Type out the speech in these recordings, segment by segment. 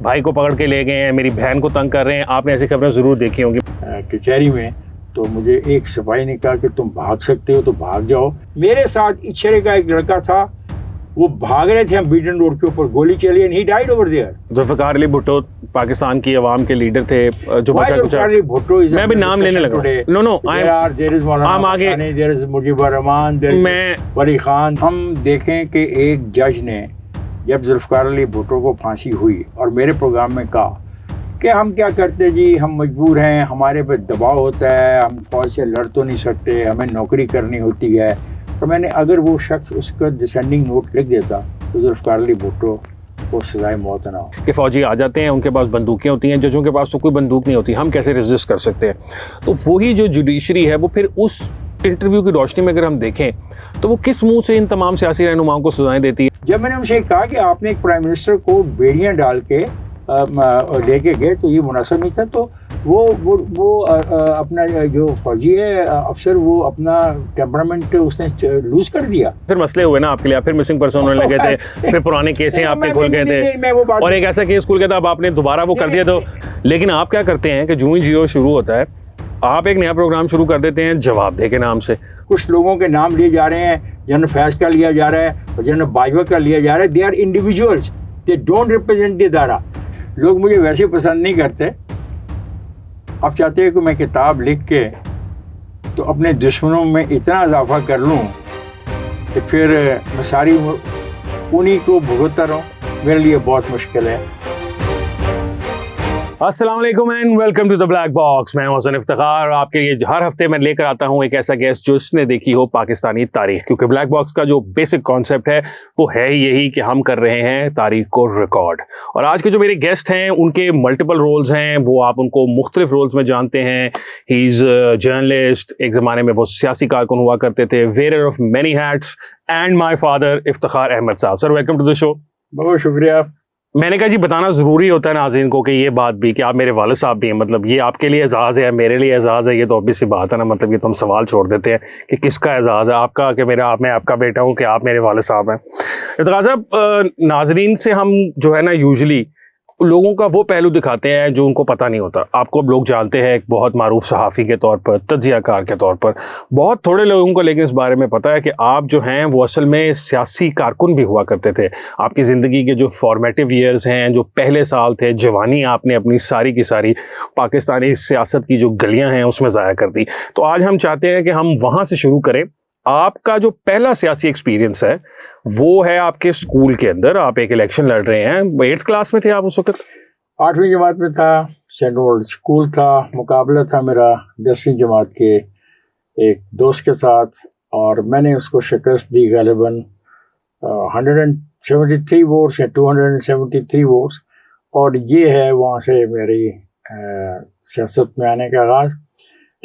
بھائی کو پکڑ کے لے گئے ہیں, میری بہن کو تنگ کر رہے ہیں. آپ نے ایسی خبریں ضرور دیکھی ہوں گی. کچہری میں تو مجھے ایک سپاہی نے کہا کہ تم بھاگ سکتے ہو تو بھاگ جاؤ. میرے ساتھ اچھرے کا ایک لڑکا تھا, وہ بھاگ رہے تھے ہم بیٹن روڈ کے اوپر, گولی چلی and he died over there. Zulfikar Ali Bhutto Pakistan کی عوام کے لیڈر تھے جو بچا کچا. میں بھی نام لینے لگا. نو ہم آگے دیر از مجیب الرحمان, میں ولی خان. ہم دیکھیں کہ ایک جج نے جب ذوالفقار علی بھٹو کو پھانسی ہوئی اور میرے پروگرام میں کہا کہ ہم کیا کرتے جی, ہم مجبور ہیں, ہمارے پہ دباؤ ہوتا ہے, ہم فوج سے لڑ تو نہیں سکتے, ہمیں نوکری کرنی ہوتی ہے. تو میں نے اگر وہ شخص اس کا ڈسینڈنگ نوٹ لکھ دیتا تو ذوالفقار علی بھٹو کو سزائے موت نہ ہو. کہ فوجی آ جاتے ہیں, ان کے پاس بندوقیں ہوتی ہیں, ججوں کے پاس تو کوئی بندوق نہیں ہوتی, ہم کیسے ریزسٹ کر سکتے ہیں. تو وہی جو جوڈیشری ہے وہ پھر اس انٹرویو کی روشنی میں اگر ہم دیکھیں تو وہ کس منہ سے ان تمام سیاسی رہنماؤں کو سزائیں دیتی ہے. جب میں نے ان سے کہا کہ آپ نے ایک پرائم منسٹر کو بیڑیاں ڈال کے لے کے گئے تو یہ مناسب نہیں تھا, تو وہ اپنا جو فوجی ہے افسر, وہ اپنا ٹیمپرامنٹ اس نے لوز کر دیا. پھر مسئلے ہوئے نا آپ کے لیے, پھر مسنگ پرسن ہونے لگے تھے, پھر پرانے کیسیں آپ کے کھل گئے تھے, اور ایک ایسا کیس کھل گیا تھا اب آپ نے دوبارہ وہ کر دیا. تو لیکن آپ کیا کرتے ہیں کہ جو ہی جیو شروع ہوتا ہے آپ ایک نیا پروگرام شروع کر دیتے ہیں جواب دہ کے نام سے. کچھ لوگوں کے نام لیے جا رہے ہیں, جنرل فیض کا لیا جا رہا ہے اور جنرل باجوہ کا لیا جا رہا ہے. They are individuals, they don't represent the ادارہ. لوگ مجھے ویسے پسند نہیں کرتے. اب چاہتے ہیں کہ میں کتاب لکھ کے تو اپنے دشمنوں میں اتنا اضافہ کر لوں کہ پھر میں ساری انہی کو بھگتتا رہوں. میرے لیے بہت مشکل ہے. السلام علیکم and welcome to the black box. میں حسین افتخار. آپ کے لیے ہر ہفتے میں لے کر آتا ہوں ایک ایسا گیسٹ جو اس نے دیکھی ہو پاکستانی تاریخ, کیونکہ بلیک باکس کا جو بیسک کانسیپٹ ہے وہ ہے یہی کہ ہم کر رہے ہیں تاریخ کو ریکارڈ. اور آج کے جو میرے گیسٹ ہیں ان کے ملٹیپل رولز ہیں, وہ آپ ان کو مختلف رولز میں جانتے ہیں. ہی از جرنلسٹ, ایک زمانے میں وہ سیاسی کارکن ہوا کرتے تھے, wearer of many hats, and my father Iftikhar Ahmed Sahab. Sir welcome to the show. بہت شکریہ. میں نے کہا جی بتانا ضروری ہوتا ہے ناظرین کو کہ یہ بات بھی کہ آپ میرے والد صاحب بھی ہیں, مطلب یہ آپ کے لیے اعزاز ہے, میرے لیے اعزاز ہے. یہ تو obvious سی بات ہے نا, مطلب یہ تو ہم سوال چھوڑ دیتے ہیں کہ کس کا اعزاز ہے, آپ کا کہ میرا, میں آپ کا بیٹا ہوں کہ آپ میرے والد صاحب ہیں. افتخار صاحب, ناظرین سے ہم جو ہے نا یوزلی لوگوں کا وہ پہلو دکھاتے ہیں جو ان کو پتہ نہیں ہوتا. آپ کو اب لوگ جانتے ہیں ایک بہت معروف صحافی کے طور پر, تجزیہ کار کے طور پر. بہت تھوڑے لوگوں کو لیکن اس بارے میں پتہ ہے کہ آپ جو ہیں وہ اصل میں سیاسی کارکن بھی ہوا کرتے تھے. آپ کی زندگی کے جو فارمیٹیو ایئرز ہیں, جو پہلے سال تھے, جوانی آپ نے اپنی ساری کی ساری پاکستانی سیاست کی جو گلیاں ہیں اس میں ضائع کر دی. تو آج ہم چاہتے ہیں کہ ہم وہاں سے شروع کریں. آپ کا جو پہلا سیاسی ایکسپیرینس ہے وہ ہے آپ کے اسکول کے اندر. آپ ایک الیکشن لڑ رہے ہیں, 8th کلاس میں تھے آپ اس وقت؟ 8ویں جماعت میں تھا. سینٹرل اسکول تھا. مقابلہ تھا میرا 10ویں جماعت کے ایک دوست کے ساتھ, اور میں نے اس کو شکست دی غالباً 173 ووٹس یا 273 ووٹس. اور یہ ہے وہاں سے میری سیاست میں آنے کا آغاز.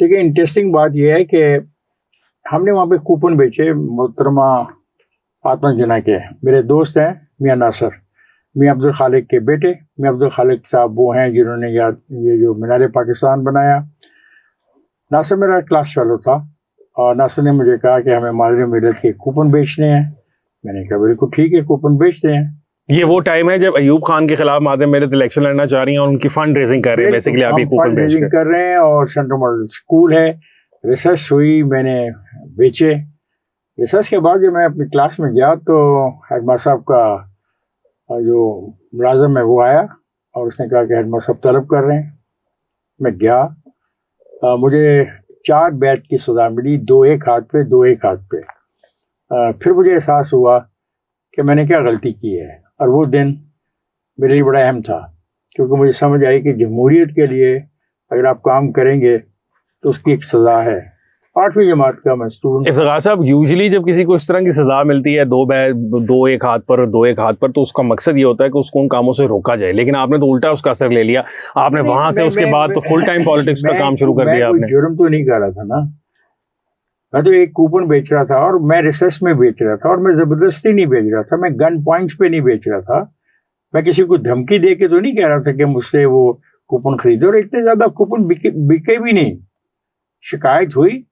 لیکن انٹرسٹنگ بات یہ ہے کہ ہم نے وہاں پہ کوپن بیچے محترمہ فاطمہ جناح کے. میرے دوست ہیں میاں ناصر, میاں عبد الخالق کے بیٹے. میاں عبد الخالق صاحب وہ ہیں جنہوں نے یہ جو مینار پاکستان بنایا. ناصر میرا کلاس فیلو تھا, اور ناصر نے مجھے کہا کہ ہمیں ماضی ملت کے کوپن بیچنے ہیں. میں نے کہا بالکل ٹھیک ہے, کوپن بیچتے ہیں. یہ وہ ٹائم ہے جب ایوب خان کے خلاف مادر ملت الیکشن لڑنا چاہ رہی ہیں اور ان کی فنڈ ریزنگ کر رہے ہیں. بیسیکلی آپ فنڈ ریزنگ کر رہے ہیں, اور سینٹرل ماڈل اسکول ہے, ریسرچ ہوئی, میں نے بیچے. ریسرچ کے بعد جب میں اپنی کلاس میں گیا تو ہیڈ ماسٹر صاحب کا جو ملازم ہے وہ آیا اور اس نے کہا کہ ہیڈ ماسٹر صاحب طلب کر رہے ہیں. میں گیا, مجھے 4 بیت کی سزا ملی, 2 ایک ہاتھ پہ, 2 ایک ہاتھ پہ. پھر مجھے احساس ہوا کہ میں نے کیا غلطی کی ہے, اور وہ دن میرے لیے بڑا اہم تھا, کیونکہ مجھے سمجھ آئی کہ جمہوریت کے لیے اگر آپ کام کریں گے تو اس کی ایک سزا ہے. 8ویں جماعت کا میں اسٹوڈنٹ. افتخار صاحب, یوزلی جب کسی کو اس طرح کی سزا ملتی ہے 2 ایک ہاتھ پر, 2 ایک ہاتھ پر, تو اس کا مقصد یہ ہوتا ہے کہ اس کو ان کاموں سے روکا جائے. لیکن آپ نے تو الٹا اس کا اثر لے لیا. آپ نے وہاں سے اس کے بعد تو فل ٹائم پالیٹکس کا کام شروع کر دیا. آپ نے جرم تو نہیں کر رہا تھا نا, میں تو ایک کوپن بیچ رہا تھا, اور میں ریسرچ میں بیچ رہا تھا, اور میں زبردستی نہیں بیچ رہا تھا, میں گن پوائنٹس پہ نہیں بیچ رہا تھا. میں کسی کو دھمکی دے کے تو نہیں کہہ رہا تھا کہ مجھ سے وہ کوپن خریدو, اور اتنے زیادہ کوپن بکے بھی نہیں. شکایت ہوئی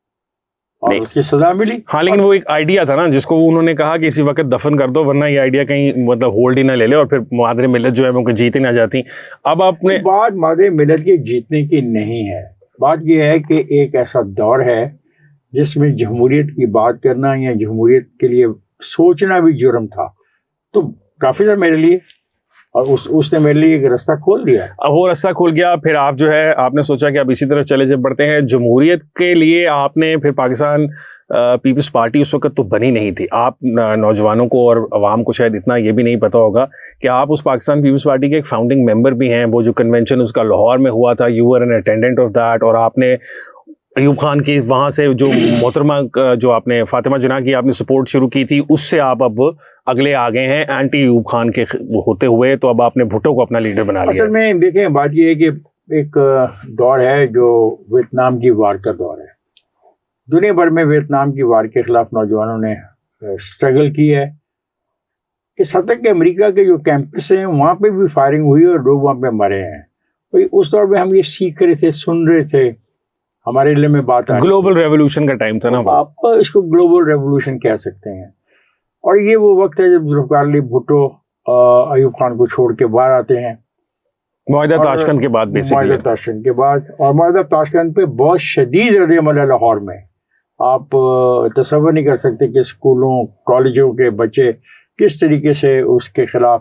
اور اس کی سزا ملی. ہاں لیکن وہ ایک آئیڈیا تھا نا جس کو انہوں نے کہا کہ اسی وقت دفن کر دو ورنہ یہ آئیڈیا کہیں مطلب ہولڈ ہی نہ لے لے اور پھر مادر ملت جو ہے وہ جیت ہی نہ جاتی. اب آپ نے بات مادر ملت کے جیتنے کی نہیں ہے, بات یہ ہے کہ ایک ایسا دور ہے جس میں جمہوریت کی بات کرنا یا جمہوریت کے لیے سوچنا بھی جرم تھا. تو کافی تھا میرے لیے, اور اس نے میرے لیے ایک راستہ کھول دیا. اب وہ راستہ کھول گیا, پھر آپ جو ہے آپ نے سوچا کہ اب اسی طرح چلے جب بڑھتے ہیں. جمہوریت کے لیے آپ نے پھر پاکستان پیپلز پارٹی اس وقت تو بنی نہیں تھی. آپ نوجوانوں کو اور عوام کو شاید اتنا یہ بھی نہیں پتا ہوگا کہ آپ اس پاکستان پیپلز پارٹی کے ایک فاؤنڈنگ ممبر بھی ہیں. وہ جو کنونشن اس کا لاہور میں ہوا تھا, you are an attendant of that, اور آپ نے ایوب خان کی وہاں سے جو محترمہ جو آپ نے فاطمہ جناح کی آپ نے سپورٹ شروع کی تھی, اس سے آپ اب اگلے آگے ہیں اینٹی ایوب خان کے ہوتے ہوئے, تو اب آپ نے بھٹو کو اپنا لیڈر بنا لیا. اصل میں دیکھیں بات یہ ہے کہ ایک دور ہے جو ویتنام کی وار کا دور ہے. دنیا بھر میں ویتنام کی وار کے خلاف نوجوانوں نے اسٹرگل کی ہے. اس حد تک کہ امریکہ کے جو کیمپس ہیں وہاں پہ بھی فائرنگ ہوئی اور لوگ وہاں پہ مرے ہیں. اس دور میں ہم یہ سیکھ رہے تھے, سن رہے تھے, ہمارے علم میں بات آ رہی. گلوبل ریولوشن کا ٹائم تھا نا, آپ اس کو گلوبل ریولوشن کہہ سکتے ہیں. اور یہ وہ وقت ہے جب ذوالفقار علی بھٹو ایوب خان کو چھوڑ کے باہر آتے ہیں معاہدہ تاشکند کے بعد. معاہدہ تاشکند کے بعد, اور معاہدہ تاشکند پہ بہت شدید رد عمل ہے لاہور میں. آپ تصور نہیں کر سکتے کہ اسکولوں کالجوں کے بچے کس طریقے سے اس کے خلاف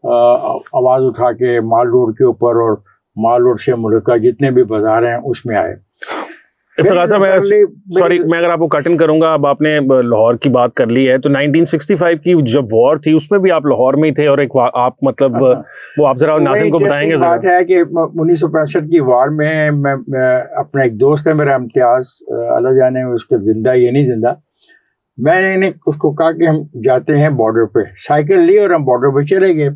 آواز اٹھا کے مال روڈ کے اوپر اور مال روڈ سے ملکہ جتنے بھی بازار ہیں اس میں آئے. افتخار صاحب سوری میں اگر آپ کو کٹ ان کروں گا, اب آپ نے لاہور کی بات کر لی ہے تو 1965 کی جب وار تھی اس میں بھی آپ لاہور میں ہی تھے, اور ایک آپ مطلب وہ آپ ذرا ناظرین کو بتائیں گے. بات ہے کہ 1965 کی وار میں اپنا ایک دوست ہے میرا امتیاز, اللہ جانے اس کے زندہ یہ نہیں زندہ, میں نے اس کو کہا کہ ہم جاتے ہیں بارڈر پہ. سائیکل لی اور ہم بارڈر پہ چلے گئے,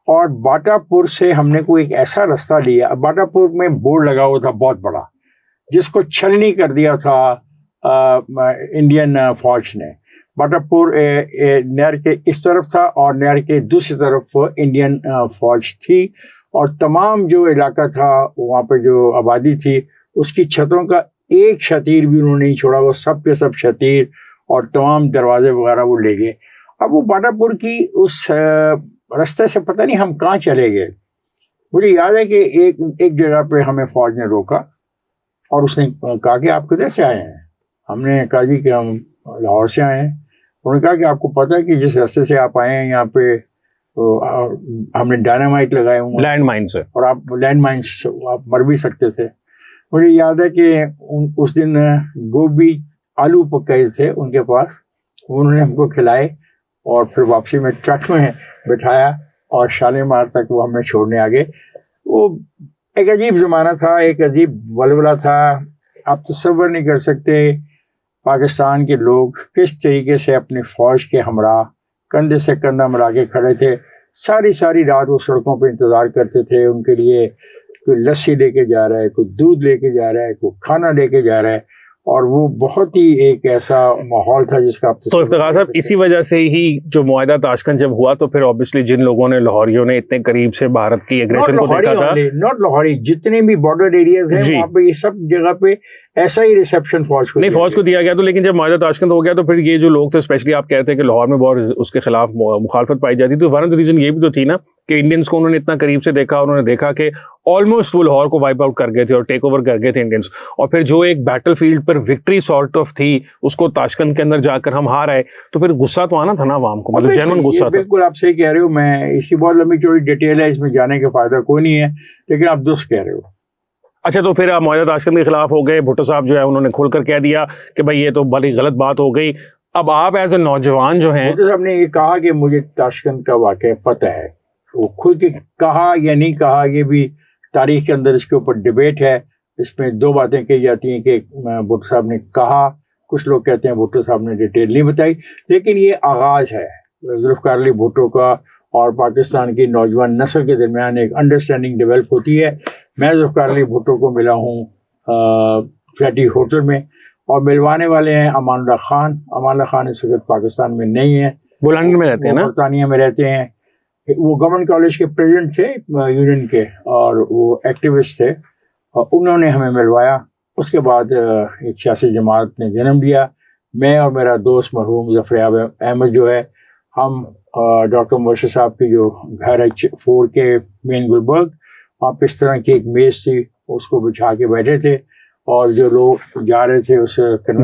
اور باٹا پور سے ہم نے کوئی ایک ایسا راستہ لیا. باٹا پور میں بورڈ لگا ہوا تھا بہت بڑا جس کو چھلنی کر دیا تھا انڈین فوج نے. باٹا پور نہر کے اس طرف تھا اور نہر کے دوسری طرف انڈین فوج تھی, اور تمام جو علاقہ تھا وہاں پہ جو آبادی تھی اس کی چھتوں کا ایک شتیر بھی انہوں نے نہیں چھوڑا. وہ سب کے سب شتیر اور تمام دروازے وغیرہ وہ لے گئے. اب وہ باٹا پور کی اس راستے سے پتہ نہیں ہم کہاں چلے گئے. مجھے یاد ہے کہ ایک جگہ پہ ہمیں فوج نے روکا اور اس نے کہا کہ آپ کدھر سے آئے ہیں. ہم نے کہا جی کہ ہم لاہور سے آئے ہیں. انہوں نے کہا کہ آپ کو پتہ ہے کہ جس راستے سے آپ آئے ہیں یہاں پہ ہم نے ڈائنامائٹ لگائے ہوئے, لینڈ مائن سے, اور آپ لینڈ مائن آپ مر بھی سکتے تھے. مجھے یاد ہے کہ اس دن گوبھی آلو پکائے تھے ان کے پاس, انہوں نے ہم کو کھلائے اور پھر واپسی میں ٹرک میں بٹھایا اور شالیمار تک وہ ہمیں چھوڑنے آ گئے. وہ ایک عجیب زمانہ تھا, ایک عجیب ولولہ تھا. آپ تصور نہیں کر سکتے پاکستان کے لوگ کس طریقے سے اپنی فوج کے ہمراہ کندھے سے کندھا ملا کے کھڑے تھے. ساری رات وہ سڑکوں پہ انتظار کرتے تھے. ان کے لیے کوئی لسی لے کے جا رہا ہے, کوئی دودھ لے کے جا رہا ہے, کوئی کھانا لے کے جا رہا ہے, اور وہ بہت ہی ایک ایسا ماحول تھا جس کا آپ تو افتخار صاحب اسی وجہ سے ہی جو معاہدہ تاشکند جب ہوا تو پھر اوبیسلی جن لوگوں نے لاہوریوں نے اتنے قریب سے بھارت کی ایگریشن کو دیکھا تھا, ناٹ لاہوری, جتنے بھی بارڈر ایریاز ہیں وہاں پہ یہ سب جگہ پہ ایسا ہی ریسیپشن فوج کو دیا گیا. تو لیکن جب معاہدہ تاشکند ہو گیا تو پھر یہ جو لوگ تھے اسپیشلی آپ کہتے ہیں کہ لاہور میں بہت اس کے خلاف مخالفت پائی جاتی, تو ون آف دی ریزن یہ بھی تو تھی نا کہ انڈینس کو انہوں نے اتنا قریب سے دیکھا, انہوں نے دیکھا کہ آلموسٹ وہ لاہور کو وائپ آؤٹ کر گئے تھے اور ٹیک اوور کر گئے تھے انڈینس, اور پھر جو ایک battle field per victory sort of تھی اس کو تاشکند کے اندر جا کر ہم ہار آئے, تو پھر غصہ تو آنا تھا نا عوام کو, مطلب جینوئن غصہ تھا. بالکل آپ صحیح کہہ رہے ہو. میں اسی بہت لمبی چوڑی ڈیٹیل ہے, اس میں جانے کا فائدہ کوئی نہیں ہے, لیکن آپ درست کہہ رہے ہو. اچھا تو پھر آپ معاہدہ تاشکند کے خلاف ہو گئے. بھٹو صاحب جو ہے انہوں نے کھول کر کہہ دیا کہ بھائی یہ تو بڑی غلط بات ہو گئی. اب آپ ایز اے نوجوان جو ہیں, بھٹو صاحب نے یہ کہا کہ مجھے تاشکند کا واقعہ پتہ ہے. وہ کھل کے کہا یا نہیں کہا یہ بھی تاریخ کے اندر اس کے اوپر ڈبیٹ ہے. اس میں دو باتیں کہی جاتی ہیں کہ بھٹو صاحب نے کہا, کچھ لوگ کہتے ہیں بھٹو صاحب نے ڈیٹیل نہیں بتائی, لیکن یہ آغاز ہے ذوالفقار علی بھٹو کا اور پاکستان کی نوجوان نسل کے درمیان ایک انڈرسٹینڈنگ ڈیولپ ہوتی ہے. میں ذوالفقار علی بھٹو کو ملا ہوں فلیٹی ہوٹل میں, اور ملوانے والے ہیں امان اللہ خان. امان اللہ خان اس وقت پاکستان میں نہیں ہیں, وہ لندن میں رہتے ہیں نا, برطانیہ میں رہتے ہیں. وہ گورنمنٹ کالج کے پریزیڈنٹ تھے یونین کے, اور وہ ایکٹیوسٹ تھے, اور انہوں نے ہمیں ملوایا. اس کے بعد ایک سیاسی جماعت نے جنم لیا. میں اور میرا دوست مرحوم ظفر احمد جو ہے, ہم ڈاکٹر مرشد صاحب کی جو گھر ہے 4 کے مین گلبرگ, وہاں پہ اس طرح کی ایک میز تھی, اس کو بچھا کے بیٹھے تھے, اور جو لوگ جا رہے تھے اس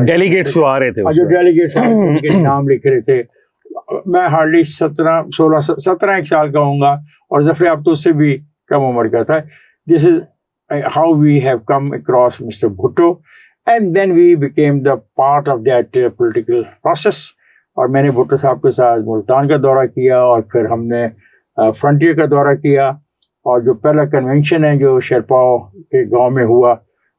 ڈیلیگیٹس جو آ رہے تھے, جو ڈیلیگیٹس ان کے نام لکھ رہے تھے. میں ہارڈلی 17 سال کا ہوں گا, اور ظفر اب تو اس سے بھی کم عمر کا تھا. This is how we have come across mister Bhutto, and then we became the part of that political process. اور میں نے بھٹو صاحب کے ساتھ ملتان کا دورہ کیا, اور پھر ہم نے فرنٹیئر کا دورہ کیا, اور جو پہلا کنونشن ہے جو شیرپاؤ کے گاؤں میں ہوا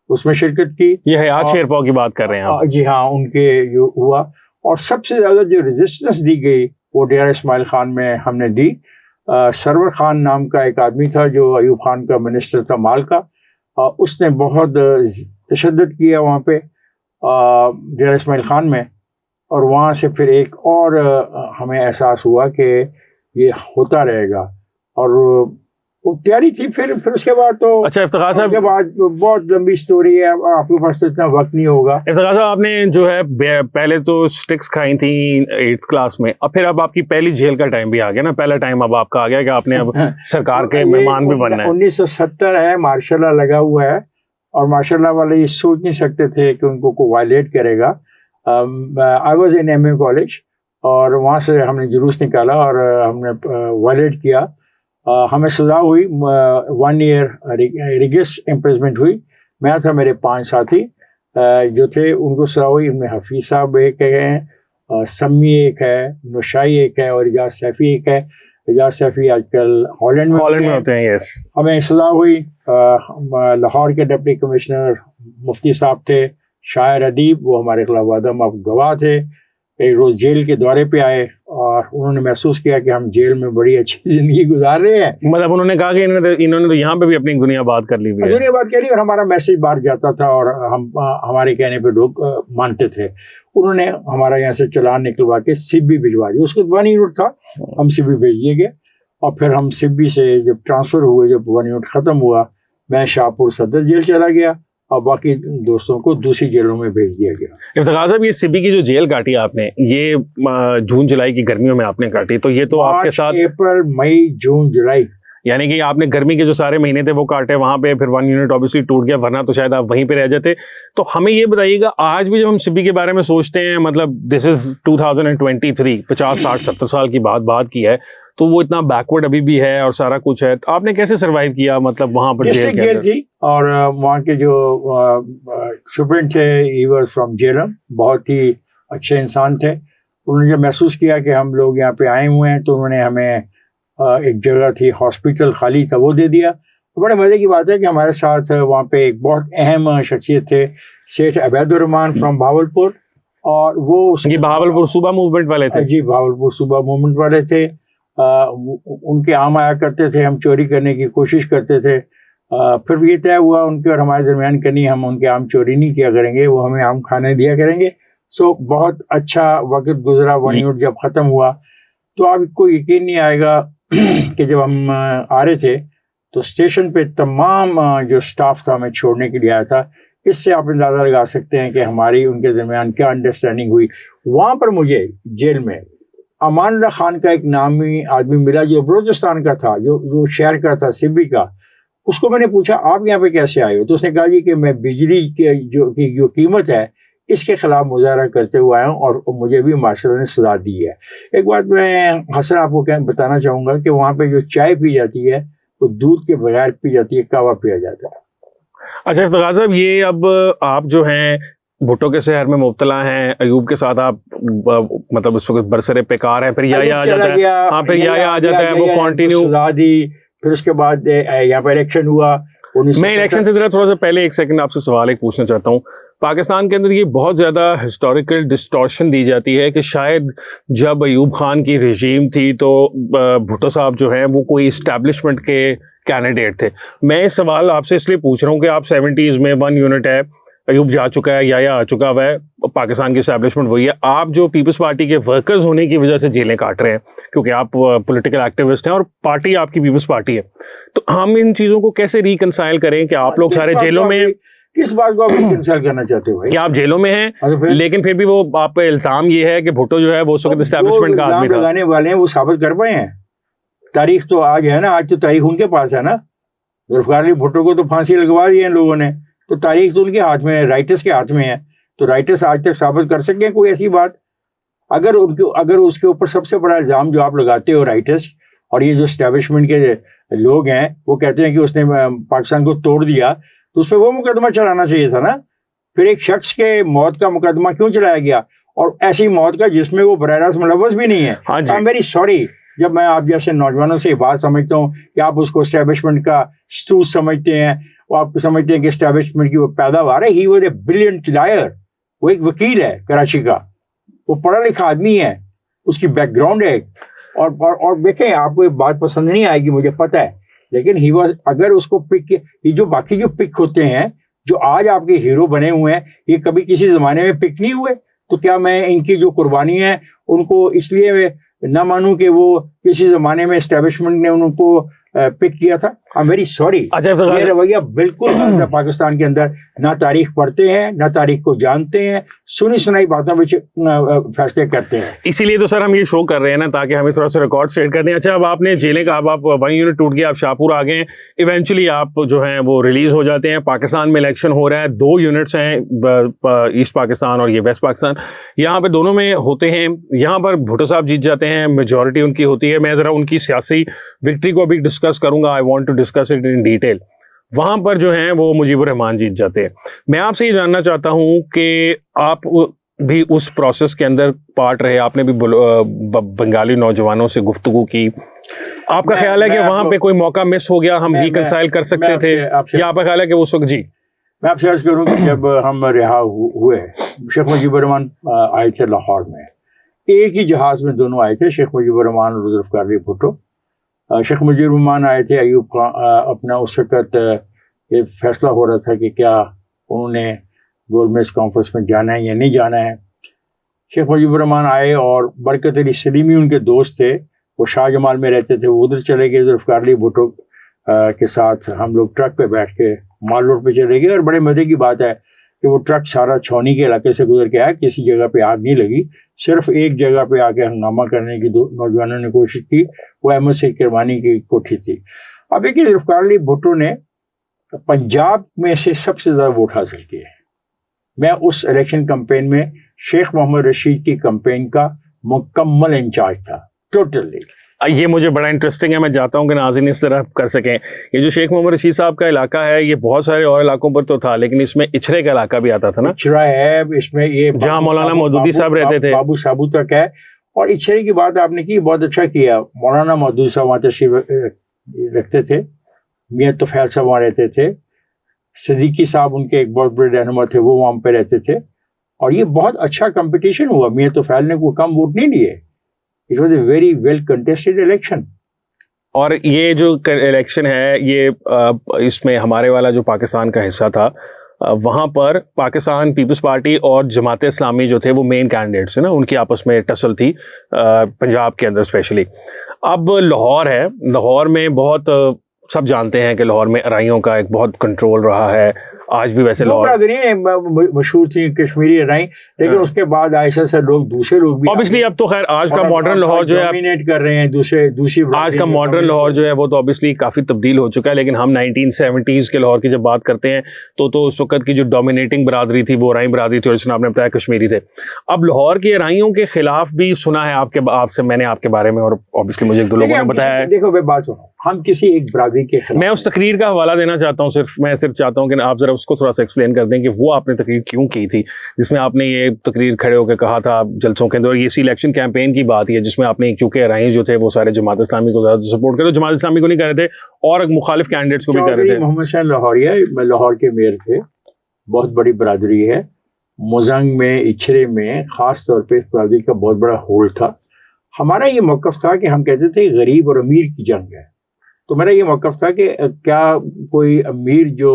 اس میں شرکت کی. یہ حیات شیرپاؤ کی بات کر رہے ہیں آپ؟ جی ہاں, ان کے جو ہوا. اور سب سے زیادہ جو ریزسٹنس دی گئی وہ ڈیرہ اسماعیل خان میں ہم نے دی. سرور خان نام کا ایک آدمی تھا جو ایوب خان کا منسٹر تھا مال کا, اس نے بہت تشدد کیا وہاں پہ ڈیرہ اسماعیل خان میں. اور وہاں سے پھر ایک اور ہمیں احساس ہوا کہ یہ ہوتا رہے گا, اور وہ تیاری تھی. پھر اس کے بعد تو اچھا افتخار صاحب, کے بعد بہت لمبی سٹوری ہے, آپ کے پاس تو اتنا وقت نہیں ہوگا. افتخار صاحب, آپ نے جو ہے پہلے تو سٹکس کھائی تھیں 8th کلاس میں, اب پھر اب آپ کی پہلی جیل کا ٹائم بھی آ گیا نا, پہلا ٹائم اب آپ کا آ گیا کہ آپ نے اب سرکار کے مہمان بھی بننا ہے. 1970 ہے, مارشاء اللہ لگا ہوا ہے, اور ماشاء اللہ والے یہ سوچ نہیں سکتے تھے کہ ان کو وائلیٹ کرے گا. I was in M A college, اور وہاں سے ہم نے جلوس نکالا اور ہم نے وائلیٹ کیا. ہمیں سزا ہوئی 1 year ریگس امپریزمنٹ ہوئی. میں تھا, میرے 5 ساتھی جو تھے, ان کو سزا ہوئی. ان میں حفیظ صاحب ایک ہیں, سمی ایک ہے, نشائی ایک ہے, اور اعجاز سیفی ایک ہے. اعجاز سیفی آج کل ہالینڈ میں ہوتے ہیں. یس, ہمیں سزا ہوئی. لاہور کے ڈپٹی کمشنر مفتی صاحب تھے, شاعر ادیب, وہ ہمارے خلاف وعدم اب گواہ تھے. ایک روز جیل کے دورے پہ آئے, اور انہوں نے محسوس کیا کہ ہم جیل میں بڑی اچھی زندگی گزار رہے ہیں. مطلب انہوں نے کہا کہ انہوں نے تو یہاں پہ بھی اپنی دنیا بات کر لی ہوئی ہے, دنیا بات کر لی, اور ہمارا میسج باہر جاتا تھا, اور ہمارے کہنے پہ لوگ مانتے تھے. انہوں نے ہمارا یہاں سے چلان نکلوا کے سبی بھجوا دیا. اس کو 1 یونٹ تھا, ہم سبی بھیج دیے گئے. اور پھر ہم سبی سے جب ٹرانسفر ہوئے, جب 1 یونٹ ختم ہوا, میں شاہپور صدر جیل چلا گیا, اور باقی دوستوں کو دوسری جیلوں میں بھیج دیا گیا. افتخار صاحب, یہ سبی کی جو جیل کاٹی آپ نے, یہ جون جولائی کی گرمیوں میں آپ نے کاٹی, تو یہ تو آپ کے ساتھ اپریل مئی جون جولائی, یعنی کہ آپ نے گرمی کے جو سارے مہینے تھے وہ کاٹے وہاں پہ. پھر 1 یونٹ obviously ٹوٹ گیا, ورنہ تو شاید آپ وہیں پہ رہ جاتے. تو ہمیں یہ بتائیے گا, آج بھی جب ہم سبی کے بارے میں سوچتے ہیں, مطلب دس از 2023, 50 60 70 سال کی بات کی ہے, تو وہ اتنا بیکورڈ ابھی بھی ہے اور سارا کچھ ہے. آپ نے کیسے سروائیو کیا, مطلب وہاں پر جیل کے اندر؟ تھی, اور وہاں کے جو سپرنٹ تھے, ہی واز فرام جیلم, بہت ہی اچھے انسان تھے. انہوں نے جب محسوس کیا کہ ہم لوگ یہاں پہ آئے ہوئے ہیں, تو انہوں نے ہمیں ایک جگہ تھی, ہاسپٹل خالی تھا, وہ دے دیا. بڑے مزے کی بات ہے کہ ہمارے ساتھ وہاں پہ ایک بہت اہم شخصیت تھے, سیٹھ عبید الرحمان فرام بہاولپور, اور وہ یہ بہاولپور صوبہ موومنٹ والے تھے. جی, بہاولپور صوبہ موومنٹ والے تھے. ان کے آم آیا کرتے تھے, ہم چوری کرنے کی کوشش کرتے تھے. پھر یہ طے ہوا ان کے اور ہمارے درمیان کہ نہیں, ہم ان کے آم چوری نہیں کیا کریں گے, وہ ہمیں آم کھانے دیا کریں گے. سو بہت اچھا وقت گزرا. 1 یونٹ جب ختم ہوا, تو آپ کو یقین نہیں آئے گا کہ جب ہم آ رہے تھے تو اسٹیشن پہ تمام جو سٹاف تھا ہمیں چھوڑنے کے لیے آیا تھا. اس سے آپ اندازہ لگا سکتے ہیں کہ ہماری ان کے درمیان کیا انڈرسٹینڈنگ ہوئی. وہاں پر مجھے جیل میں امان اللہ خان کا ایک نامی آدمی ملا, جو بلوچستان کا تھا, جو شہر کا تھا, سبی کا. اس کو میں نے پوچھا, آپ یہاں پہ کیسے آئے ہو؟ تو اس نے کہا جی کہ میں بجلی کی جو قیمت ہے اس کے خلاف مظاہرہ کرتے ہوئے آیا ہوں, اور مجھے بھی مارشل نے سزا دی ہے. ایک بات میں حسن آپ کو بتانا چاہوں گا کہ وہاں پہ جو چائے پی جاتی ہے وہ دودھ کے بغیر پی جاتی ہے, کہوہ پیا جاتا ہے. اچھا افتخار صاحب, یہ اب آپ جو ہیں بھٹو کے شہر میں مبتلا ہیں, ایوب کے ساتھ آپ مطلب اس وقت برسر پیکار ہیں, پھر یا آ جاتا ہے, ہاں پھر یا آ جاتا ہے, وہ کنٹینیو سزا دی. پھر اس کے بعد یہاں پہ الیکشن ہوا. میں الیکشن سے ذرا تھوڑا سا پہلے 1 سیکنڈ آپ سے سوال ایک پوچھنا چاہتا ہوں. پاکستان کے اندر یہ بہت زیادہ ہسٹوریکل ڈسٹورشن دی جاتی ہے کہ شاید جب ایوب خان کی رژیم تھی تو بھٹو صاحب جو ہیں وہ کوئی اسٹیبلشمنٹ کے کینڈیڈیٹ تھے. میں اس سوال آپ سے اس لیے پوچھ رہا ہوں کہ آپ 70s میں 1 یونٹ ہے, ایوب جا چکا ہے, یا آ چکا ہوا ہے, پاکستان کی اسٹیبلشمنٹ وہی ہے. آپ جو پیپلز پارٹی کے ورکرز ہونے کی وجہ سے جیلیں کاٹ رہے ہیں کیونکہ آپ پولیٹیکل ایکٹیوسٹ ہیں اور پارٹی آپ کی پیپلز پارٹی ہے, تو ہم ان چیزوں کو کیسے ریکنسائل کریں کہ آپ لوگ سارے جیلوں میں کس بات کو آپ ریکنسائل کرنا چاہتے ہو بھائی؟ کہ آپ جیلوں میں ہیں پھر لیکن پھر بھی وہ آپ کا الزام یہ ہے کہ بھٹو جو ہے وہ اس وقت اسٹیبلشمنٹ کا آدمی تھا. لگانے والے ہیں وہ ثابت کر پائے ہیں. تاریخ تو آج ہے نا, آج تو تاریخ ان کے پاس ہے نا. ذوالفقار علی بھٹو کو تو پھانسی لگوا دی ہیں لوگوں نے, تو تاریخ تو ان کے ہاتھ میں ہے, رائٹرس کے ہاتھ میں ہے. تو رائٹرس آج تک ثابت کر سکیں کوئی ایسی بات؟ اگر اس کے اوپر سب سے بڑا الزام جو آپ لگاتے ہو رائٹرس اور یہ جو اسٹیبلشمنٹ کے لوگ ہیں وہ کہتے ہیں کہ اس نے پاکستان کو توڑ دیا, تو اس پہ وہ مقدمہ چلانا چاہیے تھا نا. پھر ایک شخص کے موت کا مقدمہ کیوں چلایا گیا, اور ایسی موت کا جس میں وہ براہ راست ملوث بھی نہیں ہے؟ I am very sorry. جب میں آپ جیسے نوجوانوں سے یہ بات سمجھتا ہوں کہ آپ اس کو اسٹیبلشمنٹ کا اسٹوز سمجھتے ہیں, اور آپ سمجھتے ہیں کہ اسٹیبلشمنٹ کی وہ پیداوار ہے. He was a brilliant lawyer. وہ ایک وکیل ہے کراچی کا, وہ پڑھا لکھا آدمی ہے, اس کی بیک گراؤنڈ ہے. اور دیکھیں, آپ کو یہ بات پسند نہیں آئے گی مجھے پتہ ہے, لیکن ہی واز, اگر اس کو پک, یہ جو باقی جو پک ہوتے ہیں جو آج آپ کے ہیرو بنے ہوئے ہیں, یہ کبھی کسی زمانے میں پک نہیں ہوئے. تو کیا میں ان کی جو قربانی ہے ان کو اس لیے نہ مانوں کہ وہ کسی زمانے میں اسٹیبلشمنٹ نے ان کو پک کیا تھا؟ I am very sorry. یہ رویہ بالکل غلط ہے پاکستان کے اندر. نہ تاریخ پڑھتے ہیں, نہ تاریخ کو جانتے ہیں, سنی سنائی باتوں میں فیصلے کرتے ہیں. اسی لیے تو سر ہم یہ شو کر رہے ہیں نا, تاکہ ہمیں تھوڑا سا ریکارڈ سیٹ کر دیں. اچھا, اب آپ نے جیلیں کا, اب آپ وہیں یونٹ ٹوٹ گیا, آپ شاہپور آ گئے ہیں, ایونچولی آپ جو ہیں وہ ریلیز ہو جاتے ہیں. پاکستان میں الیکشن ہو رہا ہے, 2 یونٹس ہیں, ایسٹ پاکستان اور یہ ویسٹ پاکستان, یہاں پہ دونوں میں ہوتے ہیں. یہاں پر بھٹو صاحب جیت جاتے ہیں, میجورٹی ان کی ہوتی ہے. میں ذرا ان کی سیاسی وکٹری کو بھی ڈسکس کروں گا, I want to discuss it in detail. وہاں پر جو ہیں وہ مجیب الرحمان جیت جاتے ہیں. میں آپ سے یہ جاننا چاہتا ہوں کہ آپ بھی اس پروسیس کے اندر پارٹ رہے, آپ نے بھی بنگالی نوجوانوں سے گفتگو کی. آپ کا خیال ہے کہ وہاں پہ کوئی موقع مس ہو گیا, ہم ریکنسائل کر سکتے تھے, یا آپ کا خیال ہے کہ اس وقت؟ جی, میں آپ سے عرض کروں کہ جب ہم رہا ہوئے, شیخ مجیب الرحمان آئے تھے لاہور میں, ایک ہی جہاز میں دونوں آئے تھے, شیخ مجیب الرحمان اور ذوالفقار علی بھٹو. شیخ مجیب الرحمان آئے تھے, ایوب خان اپنا اس وقت یہ فیصلہ ہو رہا تھا کہ کیا انہوں نے گول میز کانفرنس میں جانا ہے یا نہیں جانا ہے. شیخ مجیب الرحمان آئے اور برکت علی سلیمی ان کے دوست تھے, وہ شاہ جمال میں رہتے تھے, وہ ادھر چلے گئے. ذوالفقار علی بھٹو کے ساتھ ہم لوگ ٹرک پہ بیٹھ کے مال روڈ پہ چلے گئے. اور بڑے مزے کی بات ہے کہ وہ ٹرک سارا چھونی کے علاقے سے گزر کے آیا, کسی جگہ پہ آگ نہیں لگی, صرف ایک جگہ پہ آ کے ہنگامہ کرنے کی نوجوانوں نے کوشش کی, وہ احمد سید کرمانی کی کوٹھی تھی. اب ایک ذوالفقار علی بھٹو نے پنجاب میں سے سب سے زیادہ ووٹ حاصل کیے. میں اس الیکشن کمپین میں شیخ محمد رشید کی کمپین کا مکمل انچارج تھا, ٹوٹلی. یہ مجھے بڑا انٹرسٹنگ ہے, میں چاہتا ہوں کہ ناظرین اس طرح کر سکیں. یہ جو شیخ محمد رشید صاحب کا علاقہ ہے, یہ بہت سارے اور علاقوں پر تو تھا, لیکن اس میں اچھرے کا علاقہ بھی آتا تھا نا. اچھرا ہے اس میں, یہ جہاں مولانا مودودی صاحب رہتے تھے, بابو صابو تک ہے. اور اچھرے کی بات آپ نے کی, بہت اچھا کیا. مولانا مودودی صاحب وہاں تشریف رکھتے تھے, میاں طفیل صاحب وہاں رہتے تھے, صدیقی صاحب ان کے ایک بہت بڑے رہنما تھے, وہ وہاں پہ رہتے تھے. اور یہ بہت اچھا کمپٹیشن ہوا, میاں طفیل نے کوئی کم ووٹ نہیں لیے. It was a very well contested election. اور یہ جو الیکشن ہے, یہ اس میں ہمارے والا جو پاکستان کا حصہ تھا, وہاں پر پاکستان پیپلز پارٹی اور جماعت اسلامی جو تھے وہ مین کینڈیڈیٹس ہیں نا, ان کی آپس میں ٹسل تھی پنجاب کے اندر اسپیشلی. اب لاہور ہے, لاہور میں بہت سب جانتے ہیں کہ لاہور میں ارائیوں کا ایک بہت کنٹرول رہا ہے. آج بھی ویسے لاہور مشہور تھی کشمیری ارائیں, لیکن اس کے بعد ایسے سے لوگ دوسرے لوگ بھی obviously اب تو خیر آج کا ماڈرن لاہور جو ہے ڈومینیٹ کر رہے ہیں, دوسری آج کا ماڈرن لاہور جو ہے وہ تو obviously کافی تبدیل ہو چکا ہے. لیکن ہم 1970s کے لاہور کی جب بات کرتے ہیں تو اس وقت کی جو ڈومینیٹنگ برادری تھی وہ ارائی برادری تھی, اور جس نے آپ نے بتایا کشمیری تھے. اب لاہور کی ارائیوں کے خلاف بھی سنا ہے آپ سے, میں نے آپ کے بارے میں, اور obviously مجھے ایک دو لوگوں نے بتایا ہے. دیکھو میں بات سنو, ہم کسی ایک برادری کے خلاف, میں اس تقریر کا حوالہ دینا چاہتا ہوں, میں صرف چاہتا ہوں کہ آپ ذرا اس کو تھوڑا سا ایکسپلین کر دیں کہ وہ آپ نے تقریر کیوں کی تھی, جس میں آپ نے یہ تقریر کھڑے ہو کے کہا تھا جلسوں کے اندر. یہ اسی الیکشن کیمپین کی بات ہے جس میں آپ نے, کیونکہ ارائیں جو تھے وہ سارے جماعت اسلامی کو زیادہ سپورٹ کرتے, جماعت اسلامی کو نہیں کر رہے تھے اور مخالف کینڈیڈیٹس کو بھی کر رہے تھے. محمد حسین لاہوریہ لاہور کے میئر تھے, بہت بڑی برادری ہے. مزنگ میں, اچھرے میں خاص طور پہ اس برادری کا بہت بڑا ہولڈ تھا. ہمارا یہ موقف تھا کہ ہم کہتے تھے غریب اور امیر کی جنگ ہے. تو میرا یہ موقف تھا کہ کیا کوئی امیر جو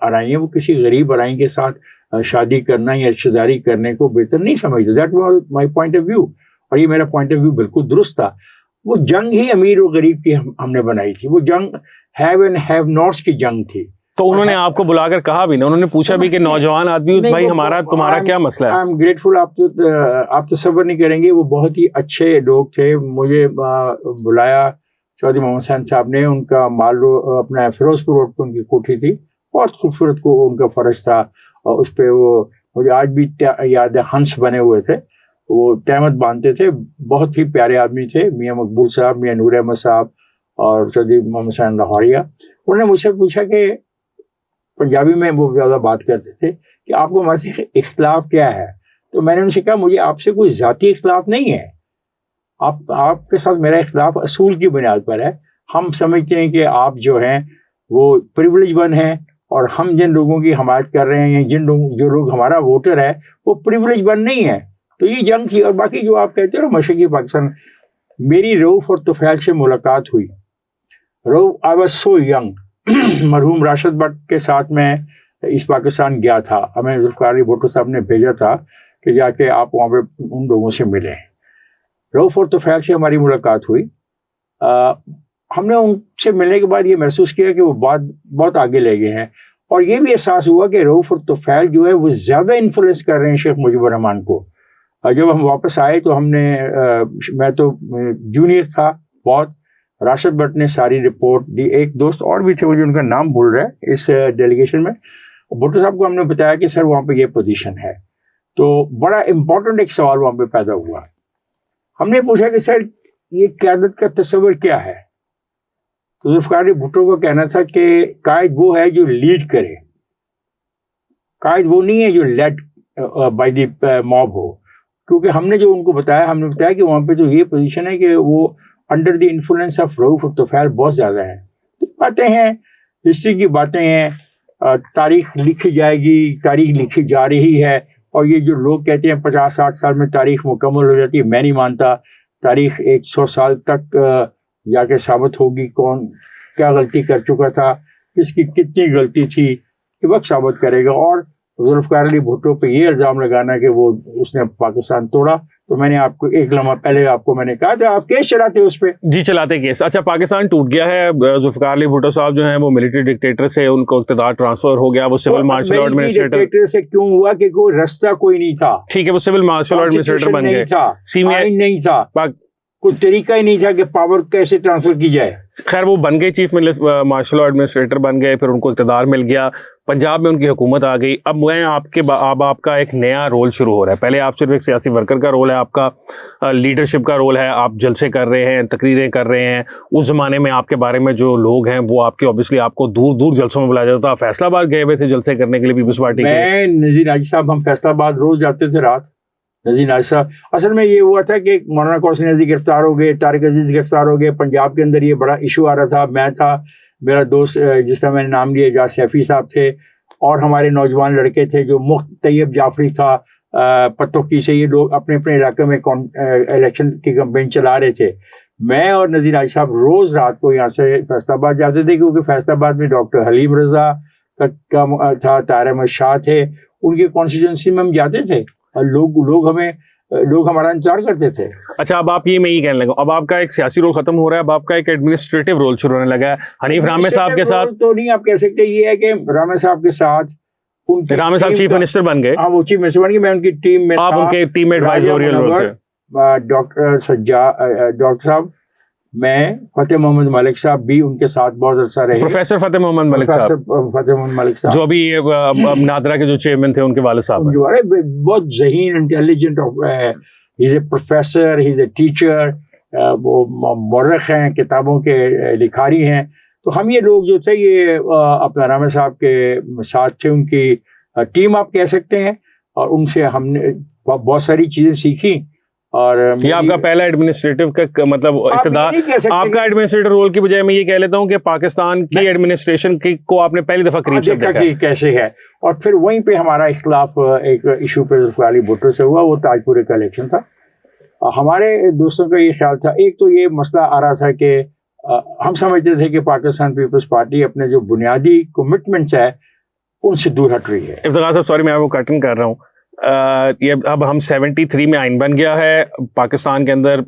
ارائی ہیں وہ کسی غریب ارائی کے ساتھ شادی کرنا یا رشتہ داری کرنے کو بہتر نہیں سمجھتے. That was my point of view, اور یہ میرا پوائنٹ آف ویو بالکل درست تھا. وہ جنگ ہی امیر اور غریب کی ہم نے بنائی تھی. وہ جنگ ہیو اینڈ ہیو ناٹس کی جنگ تھی. تو انہوں نے آپ کو بلا کر کہا بھی نا, انہوں نے پوچھا بھی کہ نوجوان آدمی بھائی ہمارا تمہارا کیا مسئلہ ہے؟ I am grateful. آپ تصور نہیں کریں گے, وہ بہت ہی اچھے لوگ تھے. مجھے بلایا چودھری محمد حسین صاحب نے, ان کا اپنا فیروزپور روڈ پہ ان کی کوٹھی تھی, بہت خوبصورت کو ان کا فرش تھا, اور اس پہ وہ مجھے آج بھی یاد ہے ہنس بنے ہوئے تھے, وہ تہمت باندھتے تھے. بہت ہی پیارے آدمی تھے, میاں مقبول صاحب, میاں نور احمد صاحب اور چودھری محمد حسین لاہوریہ. انہوں نے مجھ سے پوچھا کہ پنجابی میں وہ زیادہ بات کرتے تھے کہ آپ کو ہمارے سے اختلاف کیا ہے. تو میں نے ان سے کہا مجھے آپ سے کوئی ذاتی اختلاف نہیں ہے, آپ کے ساتھ میرا اختلاف اصول کی بنیاد پر ہے. ہم سمجھتے ہیں کہ آپ جو ہیں وہ پریولیج ون ہیں, اور ہم جن لوگوں کی حمایت کر رہے ہیں, جو لوگ ہمارا ووٹر ہے وہ پریولیج ون نہیں ہے. تو یہ جنگ تھی. اور باقی جو آپ کہتے ہو مشرقی پاکستان, میری رؤف اور طفیل سے ملاقات ہوئی. رؤف, آئی واز سو ینگ. مرحوم راشد بٹ کے ساتھ میں ایسٹ پاکستان گیا تھا, ہمیں ذوالفقار علی بھٹو صاحب نے بھیجا تھا کہ جا کے آپ وہاں پہ ان لوگوں سے ملیں. رؤف اور طفیل سے ہماری ملاقات ہوئی. ہم نے ان سے ملنے کے بعد یہ محسوس کیا کہ وہ بہت آگے لے گئے ہیں, اور یہ بھی احساس ہوا کہ رؤف اور طفیل جو ہے وہ زیادہ انفلوئنس کر رہے ہیں شیخ مجیب الرحمان کو. جب ہم واپس آئے تو ہم نے, میں تو جونیئر تھا بہت, راشد بٹ نے ساری رپورٹ دی. ایک دوست اور بھی تھے, مجھے ان کا نام بھول رہا ہے اس ڈیلیگیشن میں. بھٹو صاحب کو ہم نے بتایا کہ سر وہاں پہ یہ پوزیشن ہے. تو بڑا امپورٹنٹ ایک سوال وہاں پہ پیدا ہوا. ہم نے پوچھا کہ سر یہ قیادت کا تصور کیا ہے؟ تو ذوالفقار علی بھٹو کا کہنا تھا کہ قائد وہ ہے جو لیڈ کرے, قائد وہ نہیں ہے جو لیڈ بائی دی موب ہو. کیونکہ ہم نے جو ان کو بتایا, ہم نے بتایا کہ وہاں پہ جو یہ پوزیشن ہے کہ وہ انڈر دی انفلوئنس آف رؤف اور طفیل بہت زیادہ ہے. باتیں ہیں, ہسٹری کی باتیں ہیں, تاریخ لکھی جائے گی, تاریخ لکھی جا رہی ہے. اور یہ جو لوگ کہتے ہیں 50-60 سال میں تاریخ مکمل ہو جاتی ہے, میں نہیں مانتا. تاریخ 100 سال تک جا کے ثابت ہوگی کون کیا غلطی کر چکا تھا, کس کی کتنی غلطی تھی, یہ وقت ثابت کرے گا. اور ذوالفقار علی بھٹو پہ یہ الزام لگانا کہ وہ اس نے پاکستان توڑا, تو میں نے آپ کو ایک لمحہ پہلے آپ کو میں نے کہا تھا آپ کیس چلاتے اس پہ. جی چلاتے کیس. اچھا, پاکستان ٹوٹ گیا ہے, ذوالفقار علی بھٹو صاحب جو ہیں وہ ملٹری ڈکٹیٹر سے ان کو اقتدار ٹرانسفر ہو گیا, وہ سول مارشل لاء ایڈمنسٹریٹر سے کیوں ہوا کہ کوئی رستہ کوئی نہیں تھا. ٹھیک ہے, وہ سول مارشل لاء ایڈمنسٹریٹر بن گئے, آئین نہیں تھا, کوئی طریقہ ہی نہیں تھا کہ پاور کیسے ٹرانسفر کی جائے. خیر وہ بن گئے, چیف مارشل لاء ایڈمنسٹریٹر بن گئے, پھر ان کو اقتدار مل گیا, پنجاب میں ان کی حکومت آ گئی. اب میں آپ کا ایک نیا رول شروع ہو رہا ہے. پہلے آپ صرف ایک سیاسی ورکر کا رول ہے, آپ کا لیڈرشپ کا رول ہے, آپ جلسے کر رہے ہیں, تقریریں کر رہے ہیں. اس زمانے میں آپ کے بارے میں جو لوگ ہیں وہ آپ کے اوبیسلی آپ کو دور دور جلسوں میں بلایا جاتا تھا. فیصلہ آباد گئے ہوئے تھے جلسے کرنے کے لیے پیپلز پارٹی کے. میں نذیر حاجی صاحب, ہم فیصلہ آباد روز جاتے تھے رات. نذیر حاجی صاحب, اصل میں یہ ہوا تھا کہ مولانا قاسم نذیر گرفتار ہو گئے, طارق عزیز گرفتار ہو گئے. پنجاب کے اندر یہ بڑا ایشو آ رہا تھا. میں تھا, میرا دوست جس طرح میں نے نام لیا اعجاز سیفی صاحب تھے, اور ہمارے نوجوان لڑکے تھے جو طیب جعفری تھا پتوکی سے. یہ لوگ اپنے اپنے علاقے میں الیکشن کی کمپین چلا رہے تھے. میں اور نذیر حاجی صاحب روز رات کو یہاں سے فیصل آباد جاتے تھے, کیونکہ فیصل آباد میں ڈاکٹر حلیم رضا کا تھا, طاہر احمد شاہ تھے, ان کی کانسٹیٹوئنسی میں ہم جاتے تھے, اور لوگ ہمارا انتظار کرتے تھے. اچھا, اب آپ میں یہ کہنے لگا, اب آپ کا ایک سیاسی رول ختم ہو رہا ہے, اب آپ کا ایک ایڈمنسٹریٹو رول شروع ہونے لگا ہے. حنیف رامے صاحب کے ساتھ تو نہیں آپ کہہ سکتے, یہ ہے کہ رامے صاحب کے ساتھ رامے صاحب چیف منسٹر بن گئے. ہاں, وہ چیف منسٹر بن گئے, میں ان کی ٹیم میں, آپ ان کے ٹیم میں ایڈوائزوریل رول تھے. ڈاکٹر صاحب, میں فتح محمد ملک صاحب بھی ان کے ساتھ بہت عرصہ رہے. پروفیسر فتح محمد ملک صاحب جو ابھی نادرا کے جو چیئرمین تھے, ان کے والد صاحب بہت ذہین, intelligent, he is a professor, he is a teacher, وہ مورخ ہیں, کتابوں کے لکھاری ہیں. تو ہم یہ لوگ جو تھے یہ اپنا رامے صاحب کے ساتھ تھے, ان کی ٹیم آپ کہہ سکتے ہیں, اور ان سے ہم نے بہت ساری چیزیں سیکھی. اور یہ آپ کا پہلا ایڈمنسٹریٹو کا مطلب اقتدار, آپ کا ایڈمنسٹریٹر رول کی بجائے میں یہ کہہ لیتا ہوں کہ پاکستان کی ایڈمنسٹریشن کو آپ نے پہلی دفعہ قریب سے دیکھا کہ کیسے ہے. اور پھر وہیں پہ ہمارا اختلاف ایک ایشو پہ ذوالفقار علی بھٹو سے ہوا, وہ تاجپورے کا الیکشن تھا. ہمارے دوستوں کا یہ خیال تھا, ایک تو یہ مسئلہ آ رہا تھا کہ ہم سمجھتے تھے کہ پاکستان پیپلز پارٹی اپنے جو بنیادی کمٹمنٹس ہے ان سے دور ہٹ رہی ہے. افتخار صاحب سوری میں آپ کو کٹن کر رہا ہوں, یہ اب ہم 73 میں آئین بن گیا ہے پاکستان کے اندر,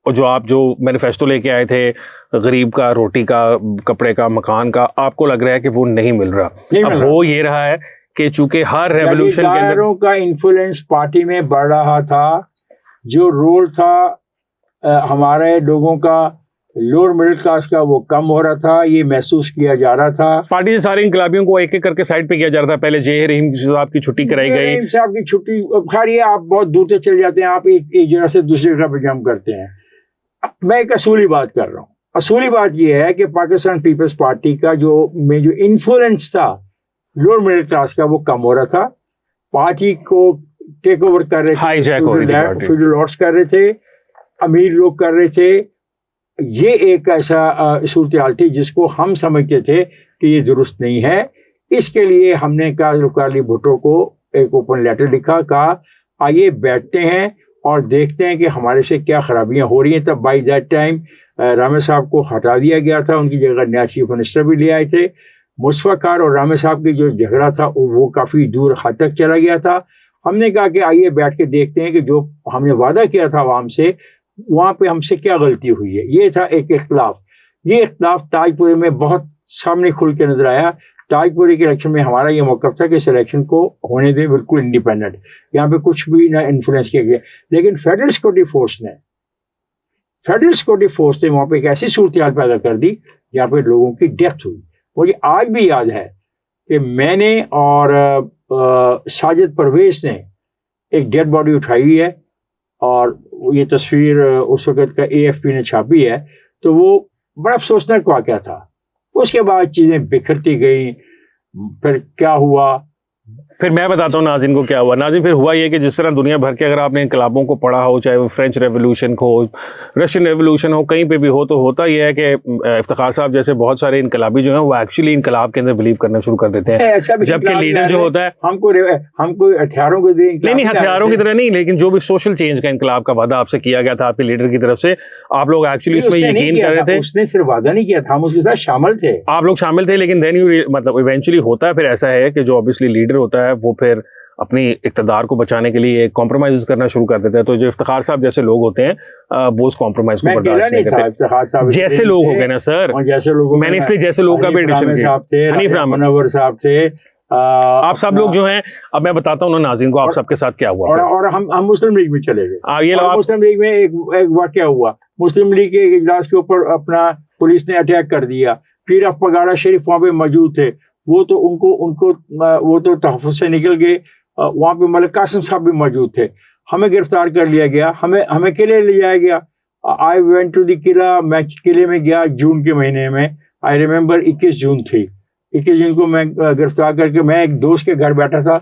اور جو آپ جو مینیفیسٹو لے کے آئے تھے غریب کا روٹی کا کپڑے کا مکان کا, آپ کو لگ رہا ہے کہ وہ نہیں مل رہا. اب ہو یہ رہا ہے کہ چونکہ ہر ریولوشن کے اندر کا انفلوئنس پارٹی میں بڑھ رہا تھا, جو رول تھا ہمارے لوگوں کا لوور مڈل کلاس کا وہ کم ہو رہا تھا, یہ محسوس کیا جا رہا تھا. پارٹی سے سارے انقلابیوں کو ایک ایک کر کے سائڈ پہ کیا جا رہا تھا. پہلے جے رحیم صاحب کی چھٹی کرائی گئی, رحیم صاحب کی چھٹی, خیر یہ آپ بہت دور تک چل جاتے ہیں, آپ ایک جگہ سے دوسری جگہ پہ جمپ کرتے ہیں. میں ایک اصولی بات کر رہا ہوں. اصولی بات یہ ہے کہ پاکستان پیپلز پارٹی کا جو انفلوئنس تھا لوور مڈل کلاس کا وہ کم ہو رہا تھا. پارٹی کو ٹیک اوور کر رہے تھے, فیوڈل لارڈز کر رہے تھے, امیر لوگ کر رہے تھے. یہ ایک ایسا صورتحال تھی جس کو ہم سمجھتے تھے کہ یہ درست نہیں ہے. اس کے لیے ہم نے کہا ذوالفقار علی بھٹو کو ایک اوپن لیٹر لکھا, کہا آئیے بیٹھتے ہیں اور دیکھتے ہیں کہ ہمارے سے کیا خرابیاں ہو رہی ہیں. تب بائی دیٹ ٹائم رامے صاحب کو ہٹا دیا گیا تھا, ان کی جگہ نیا چیف منسٹر بھی لے آئے تھے. مصطفیٰ کار اور رامے صاحب کی جو جھگڑا تھا وہ کافی دور حد تک چلا گیا تھا. ہم نے کہا کہ آئیے بیٹھ کے دیکھتے ہیں کہ جو ہم نے وعدہ کیا تھا عوام سے وہاں پہ ہم سے کیا غلطی ہوئی ہے. یہ تھا ایک اختلاف. یہ اختلاف تاج پورے میں بہت سامنے کھل کے نظر آیا. تاج پورے کے الیکشن میں ہمارا یہ موقف تھا کہ اس الیکشن کو ہونے دیں بالکل انڈیپینڈنٹ, یہاں پہ کچھ بھی نہ انفلوئنس کیا گیا. لیکن فیڈرل سیکورٹی فورس نے وہاں پہ ایک ایسی صورتحال پیدا کر دی جہاں پہ لوگوں کی ڈیتھ ہوئی. مجھے آج بھی یاد ہے کہ میں نے اور ساجد پرویز نے ایک ڈیڈ باڈی اٹھائی ہوئی ہے, اور یہ تصویر اس وقت کا AFP نے چھاپی ہے. تو وہ بڑا افسوسناک واقعہ تھا. اس کے بعد چیزیں بکھرتی گئیں. پھر کیا ہوا, پھر میں بتاتا ہوں ناظرین کو کیا ہوا. ناظرین پھر ہوا یہ کہ جس طرح دنیا بھر کے اگر آپ نے انقلابوں کو پڑھا ہو, چاہے وہ فرینچ ریولوشن ہو, رشین ریولوشن ہو, کہیں پہ بھی ہو, تو ہوتا یہ ہے کہ افتخار صاحب جیسے بہت سارے انقلابی جو ہیں وہ ایکچولی انقلاب کے اندر بلیو کرنا شروع کر دیتے ہیں, جبکہ لیڈر جو ہوتا ہے ہم کو ہتھیاروں کو نہیں ہتھیاروں کی طرح نہیں, لیکن جو بھی سوشل چینج کا انقلاب کا وعدہ آپ سے کیا گیا تھا آپ کے لیڈر کی طرف سے, آپ لوگ ایکچولی اس میں یقین کر رہے تھے. اس نے صرف وعدہ نہیں کیا تھا, ہم اس کے ساتھ شامل تھے, آپ لوگ شامل تھے, لیکن دین مطلب ایونچولی ہوتا ہے پھر ایسا ہے کہ جو اوبیسلی لیڈر ہوتا ہے وہ پھر اپنی اقتدار کو بچانے کے لیے کمپرومائز کرنا شروع کر دیتے ہیں. تو جو افتخار صاحب جیسے لوگ ہوتے ہیں وہ اس کمپرومائز کو برداشت نہیں کرتے. جیسے لوگ ہو گئے نا سر, میں نے اس لیے جیسے لوگ کا بھی ایڈیشن کیا. حنیف رحمان منور صاحب تھے, آپ سب لوگ جو ہیں. اب میں بتاتا ہوں نا ناظرین کو آپ سب کے ساتھ کیا ہوا. اور ہم مسلم لیگ میں چلے گئے. مسلم لیگ میں ایک واقعہ ہوا. مسلم لیگ کے اجلاس کے اوپر اپنا پولیس نے اٹیک کر دیا. پیر اف پگاڑا شریف وہاں پہ موجود تھے, وہ تو تحفظ سے نکل گئے. وہاں پہ ملک قاسم صاحب بھی موجود تھے. ہمیں گرفتار کر لیا گیا, ہمیں قلعے لے جایا گیا. آئی وینٹ ٹو دی قلعہ, میں قلعے میں گیا جون کے مہینے میں. آئی ریمبر 21 جون تھی. 21 جون کو میں گرفتار کر کے میں ایک دوست کے گھر بیٹھا تھا,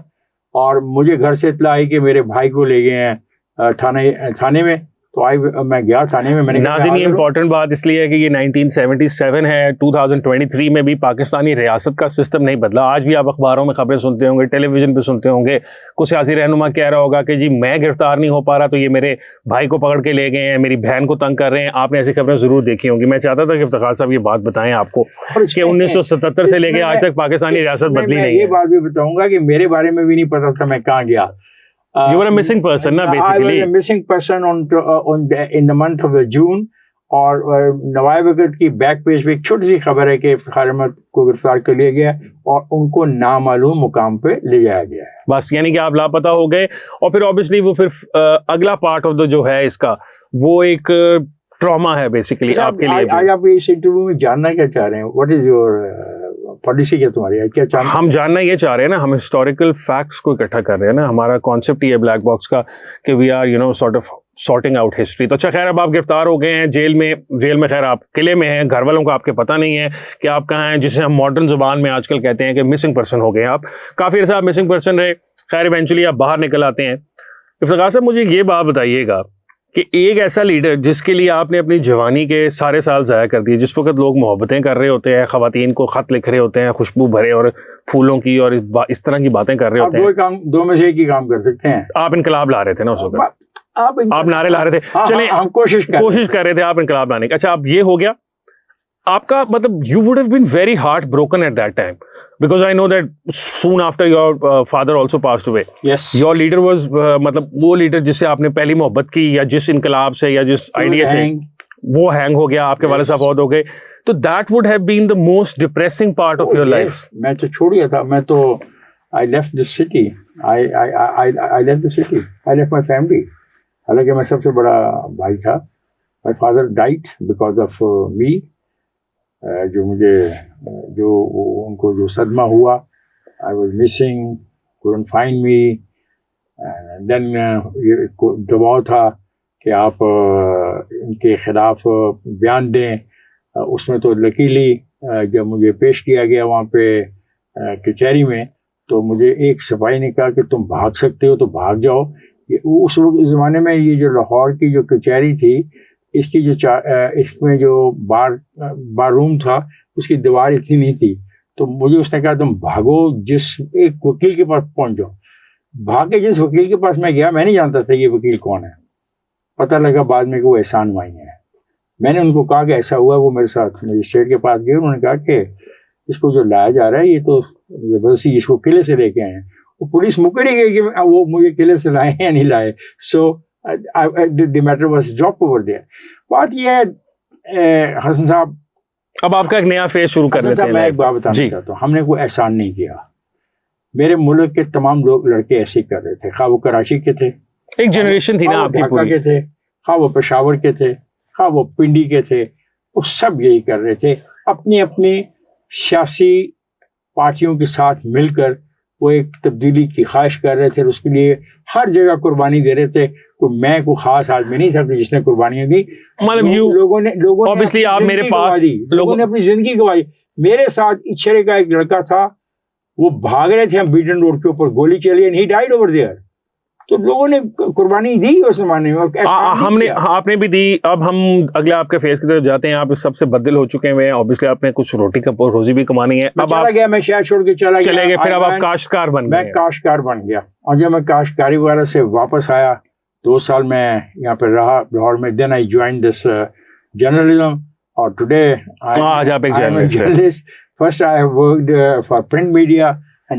اور مجھے گھر سے اطلاع آئی کہ میرے بھائی کو لے گئے ہیں تھانے میں. تو میں گیا تھانے میں. ناظرین یہ امپورٹنٹ بات اس لیے ہے کہ یہ 1977 ہے, 2023 میں بھی پاکستانی ریاست کا سسٹم نہیں بدلا. آج بھی آپ اخباروں میں خبریں سنتے ہوں گے, ٹیلی ویژن پہ سنتے ہوں گے, کوئی سیاسی رہنما کہہ رہا ہوگا کہ جی میں گرفتار نہیں ہو پا رہا تو یہ میرے بھائی کو پکڑ کے لے گئے ہیں, میری بہن کو تنگ کر رہے ہیں. آپ نے ایسی خبریں ضرور دیکھی ہوں گی. میں چاہتا تھا کہ افتخار صاحب یہ بات بتائیں آپ کو کہ 1977 سے لے کے آج تک پاکستانی ریاست بدلی نہیں ہے. یہ بات بھی بتاؤں گا کہ میرے بارے میں بھی نہیں پتا تھا میں کہاں گیا. You were a missing person, نا basically. I was a missing person in the month of June. اور نوائے وقت کی بیک پیج پہ ایک چھوٹی سی خبر ہے کہ افتخار احمد کو گرفتار کر لیا گیا اور ان کو نامعلوم مقام پہ لے جایا گیا ہے. بس یعنی کہ آپ لاپتہ ہو گئے. اور پھر obviously وہ پھر اگلا پارٹ آف دا جو ہے اس کا وہ ایک ٹراما ہے بیسیکلی آپ کے لیے. آج آپ اس انٹرویو میں جاننا کیا چاہ رہے ہیں, واٹ از یور پالیسی کیا تمہاری ہے, کیا چاہتے ہیں؟ ہم جاننا یہ چاہ رہے ہیں نا, ہم ہسٹوریکل فیکٹس کو اکٹھا کر رہے ہیں نا. ہمارا کانسیپٹ یہ ہے بلیک باکس کا کہ we are sort of sorting out history. تو اچھا خیر اب آپ گرفتار ہو گئے ہیں جیل میں خیر آپ قلعے میں ہیں, گھر والوں کو آپ کے پتہ نہیں ہے کہ آپ کہاں ہیں, جسے ہم ماڈرن زبان میں آج کل کہتے ہیں کہ مسنگ پرسن ہو گئے ہیں آپ. کافی عرصہ آپ مسنگ پرسن رہے, خیر ایونچولی آپ باہر نکل آتے ہیں. افتخار صاحب مجھے یہ بات بتائیے گا کہ ایک ایسا لیڈر جس کے لیے آپ نے اپنی جوانی کے سارے سال ضائع کر دیے, جس وقت لوگ محبتیں کر رہے ہوتے ہیں, خواتین کو خط لکھ رہے ہوتے ہیں خوشبو بھرے اور پھولوں کی اور اس طرح کی باتیں کر رہے ہوتے ہیں, دو میں سے ایک ہی کام کر سکتے ہیں. آپ انقلاب لا رہے تھے نا اس وقت, آپ نعرے لا رہے تھے. چلیں ہم کوشش کر رہے تھے آپ انقلاب لانے کی. اچھا اب یہ ہو گیا, آپ کا مطلب you would have been very heartbroken at that time because I know that soon after your father also passed away. Yes. Your leader was مطلب وہ لیڈر جس سے آپ نے پہلی محبت کی یا جس انقلاب سے یا جس آئیڈیا سے وہ ہینگ ہو گیا, آپ کے والد صاحب فوت ہو گئے, تو that would have been the most depressing part of your life. میں تو چھوڑ گیا تھا, میں تو I left the city. I left the city. I left my family. حالانکہ میں سب سے بڑا بھائی تھا. My father died because of me. جو مجھے جو ان کو جو صدمہ ہوا, I was missing, couldn't find me. And then دباؤ تھا کہ آپ ان کے خلاف بیان دیں. اس میں تو لکیلی جب مجھے پیش کیا گیا وہاں پہ کچہری میں, تو مجھے ایک سپاہی نے کہا کہ تم بھاگ سکتے ہو تو بھاگ جاؤ. اس وقت اس زمانے میں یہ جو لاہور کی جو کچہری تھی, اس کی جو اس میں جو بار روم تھا اس کی دیوار اتنی نہیں تھی, تو مجھے اس نے کہا تم بھاگو, جس ایک وکیل کے پاس پہنچ جاؤ. بھاگ کے جس وکیل کے پاس میں گیا, میں نہیں جانتا تھا یہ وکیل کون ہے. پتہ لگا بعد میں کہ وہ احسان مائی ہے. میں نے ان کو کہا کہ ایسا ہوا, وہ میرے ساتھ مجسٹریٹ کے پاس گئے. انہوں نے کہا کہ اس کو جو لایا جا رہا ہے یہ تو زبردستی اس کو قلعے سے لے کے آئے ہیں. وہ پولیس مکر ہی گئی کہ وہ مجھے قلعے سے لائے یا نہیں لائے. So the matter was drop over there. بات یہ ہے حسن صاحب, اب آپ کا ایک نیا فیز شروع کر لیتے ہیں. میں ایک بات بتانا چاہتا ہوں, ہم نے کوئی احسان نہیں کیا. میرے ملک کے تمام لوگ لڑکے ایسے کر رہے تھے, خواہ وہ کراچی کے تھے, ایک جنریشن تھی نا آپ کی ڈھاکہ کے تھے, خواہ وہ پشاور کے تھے, خواہ وہ پنڈی کے تھے, وہ سب یہی کر رہے تھے. اپنی اپنی سیاسی پارٹیوں کے ساتھ مل کر وہ ایک تبدیلی کی خواہش کر رہے تھے, اس کے لیے ہر جگہ قربانی دے رہے تھے. میں کوئی خاص آدمی نہیں تھا جس نے قربانیاں دی. لوگوں نے اپنی زندگی گنوائی. میرے ساتھ اچھرے کا ایک لڑکا تھا, وہ بھاگ رہے تھے ہم بیٹن روڈ کے اوپر, گولی چلی and he died over their. تو لوگوں نے قربانی دی اس زمانے میں, ہم نے آپ نے بھی دی. اب ہم اگلے آپ کے فیز کی طرف جاتے ہیں. آپ سب سے بدل ہو چکے ہیں, اوبیسلی آپ نے کچھ روٹی روزی بھی کمانی ہے. اب آپ گیا, میں شہر چھوڑ کے چلے گئے, پھر اب آپ کاشتکار بن گئے. میں کاشتکار بن گیا, اور جب میں کاشتکاری وغیرہ سے واپس آیا, 2 سال میں یہاں پہ رہا لاہور میں. دین آئی جوائن دس جرنلزم, اور ٹوڈے آج آپ ایک journalist. First I have worked for print media. اب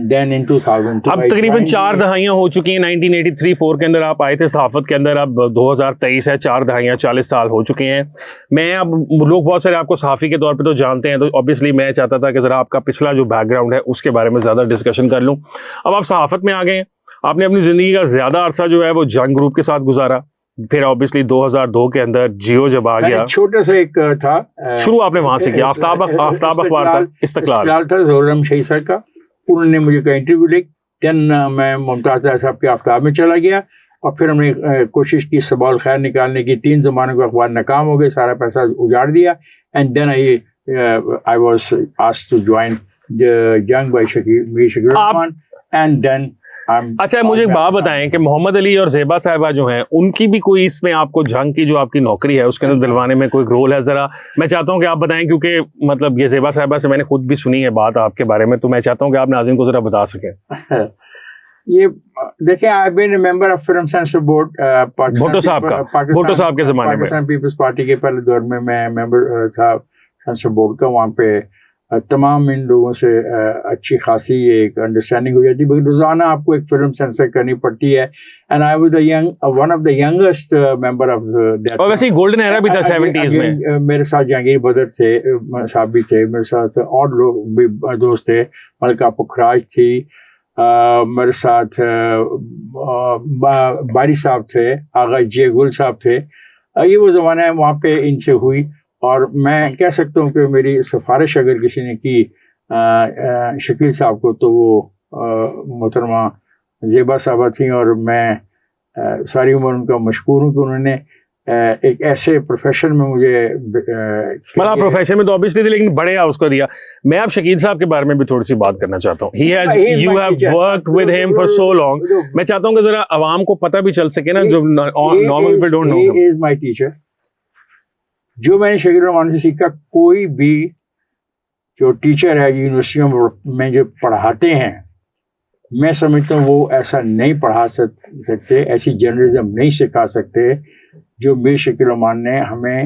تقریباً 4 دہائیاں ہو چکی ہیں. 1983-4 کے اندر آپ آئے تھے صحافت کے اندر, اب 2023 ہے, 4 دہائیاں 40 سال ہو چکے ہیں. میں اب لوگ بہت سارے آپ کو صحافی کے طور پہ تو جانتے ہیں, تو اوبیسلی میں چاہتا تھا کہ ذرا آپ کا پچھلا جو بیک گراؤنڈ ہے اس کے بارے میں زیادہ ڈسکشن کر لوں. اب آپ صحافت میں آ گئے ہیں, آپ نے اپنی زندگی کا زیادہ عرصہ جو ہے وہ جنگ گروپ کے ساتھ گزارا. پھر اوبیسلی 2002 کے اندر جیو جب آ گیا, چھوٹا سا ایک تھا شروع آپ نے وہاں سے کیا. آفتاب اخبار تھا, استقلال تھا, ظہور شہید سر کا. انہوں نے مجھے کا انٹرویو لی. دین میں ممتاز صاحب کے آفتاب میں چلا گیا, اور پھر ہم نے کوشش کی صباح الخیر نکالنے کی. 3 زمانوں کے اخبار ناکام ہو گئے, سارا پیسہ اجاڑ دیا. And then I was asked to join Jang by Mir Shakil ur-Rahman. And then اچھا, مجھے ایک بات بتائیں کہ محمد علی اور زیبا صاحبہ جو ہیں, ان کی بھی کوئی اس میں آپ کو جنگ کی جو آپ کی نوکری ہے اس کے اندر دلوانے میں کوئی رول ہے؟ ذرا میں چاہتا ہوں کہ آپ بتائیں, کیونکہ مطلب یہ زیبا صاحبہ سے میں نے خود بھی سنی ہے بات آپ کے بارے میں, تو میں چاہتا ہوں کہ آپ ناظرین کو ذرا بتا سکیں. یہ دیکھیں, I been a member of film censor board. Bhutto Sahab کا, بھٹو صاحب کے زمانے میں پاکستان پیپلز پارٹی کے پہلے دور میں ممبر تھا سینسر بورڈ کا. وہاں پہ تمام ان لوگوں سے اچھی خاصی ایک انڈرسٹینڈنگ ہو جاتی ہے, بلکہ روزانہ آپ کو ایک فلم سینسر کرنی پڑتی ہے. And I was one of the youngest member of that. اور ویسے گولڈن ایرا بھی تھا 70s میں. میرے ساتھ جہانگیر بدر تھے صاحب بھی تھے, میرے ساتھ اور لوگ بھی دوست تھے. ملکہ پکھراج تھی, میرے ساتھ باری صاحب تھے, آغا جے گل صاحب تھے. یہ وہ زمانہ ہے وہاں پہ ان سے ہوئی. اور میں کہہ سکتا ہوں کہ میری سفارش اگر کسی نے کی شکیل صاحب کو, تو وہ محترمہ زیبا صاحبہ تھیں. اور میں ساری عمر ان کا مشکور ہوں کہ انہوں نے ایک ایسے پروفیشن میں مجھے, مطلب پروفیشن میں تو obviously تھے لیکن بڑے اس کو دیا. میں اب شکیل صاحب کے بارے میں بھی تھوڑی سی بات کرنا چاہتا ہوں. You have worked with him for so long. میں چاہتا ہوں کہ ذرا عوام کو پتہ بھی چل سکے نا, جو normal people don't know. He is my teacher. جو میں نے شکیل الرحمان سے سیکھا, کوئی بھی جو ٹیچر ہے یونیورسٹیوں میں جو پڑھاتے ہیں, میں سمجھتا ہوں وہ ایسا نہیں پڑھا سکتے, ایسی جرنلزم نہیں سکھا سکتے جو میر شکیل الرحمان نے ہمیں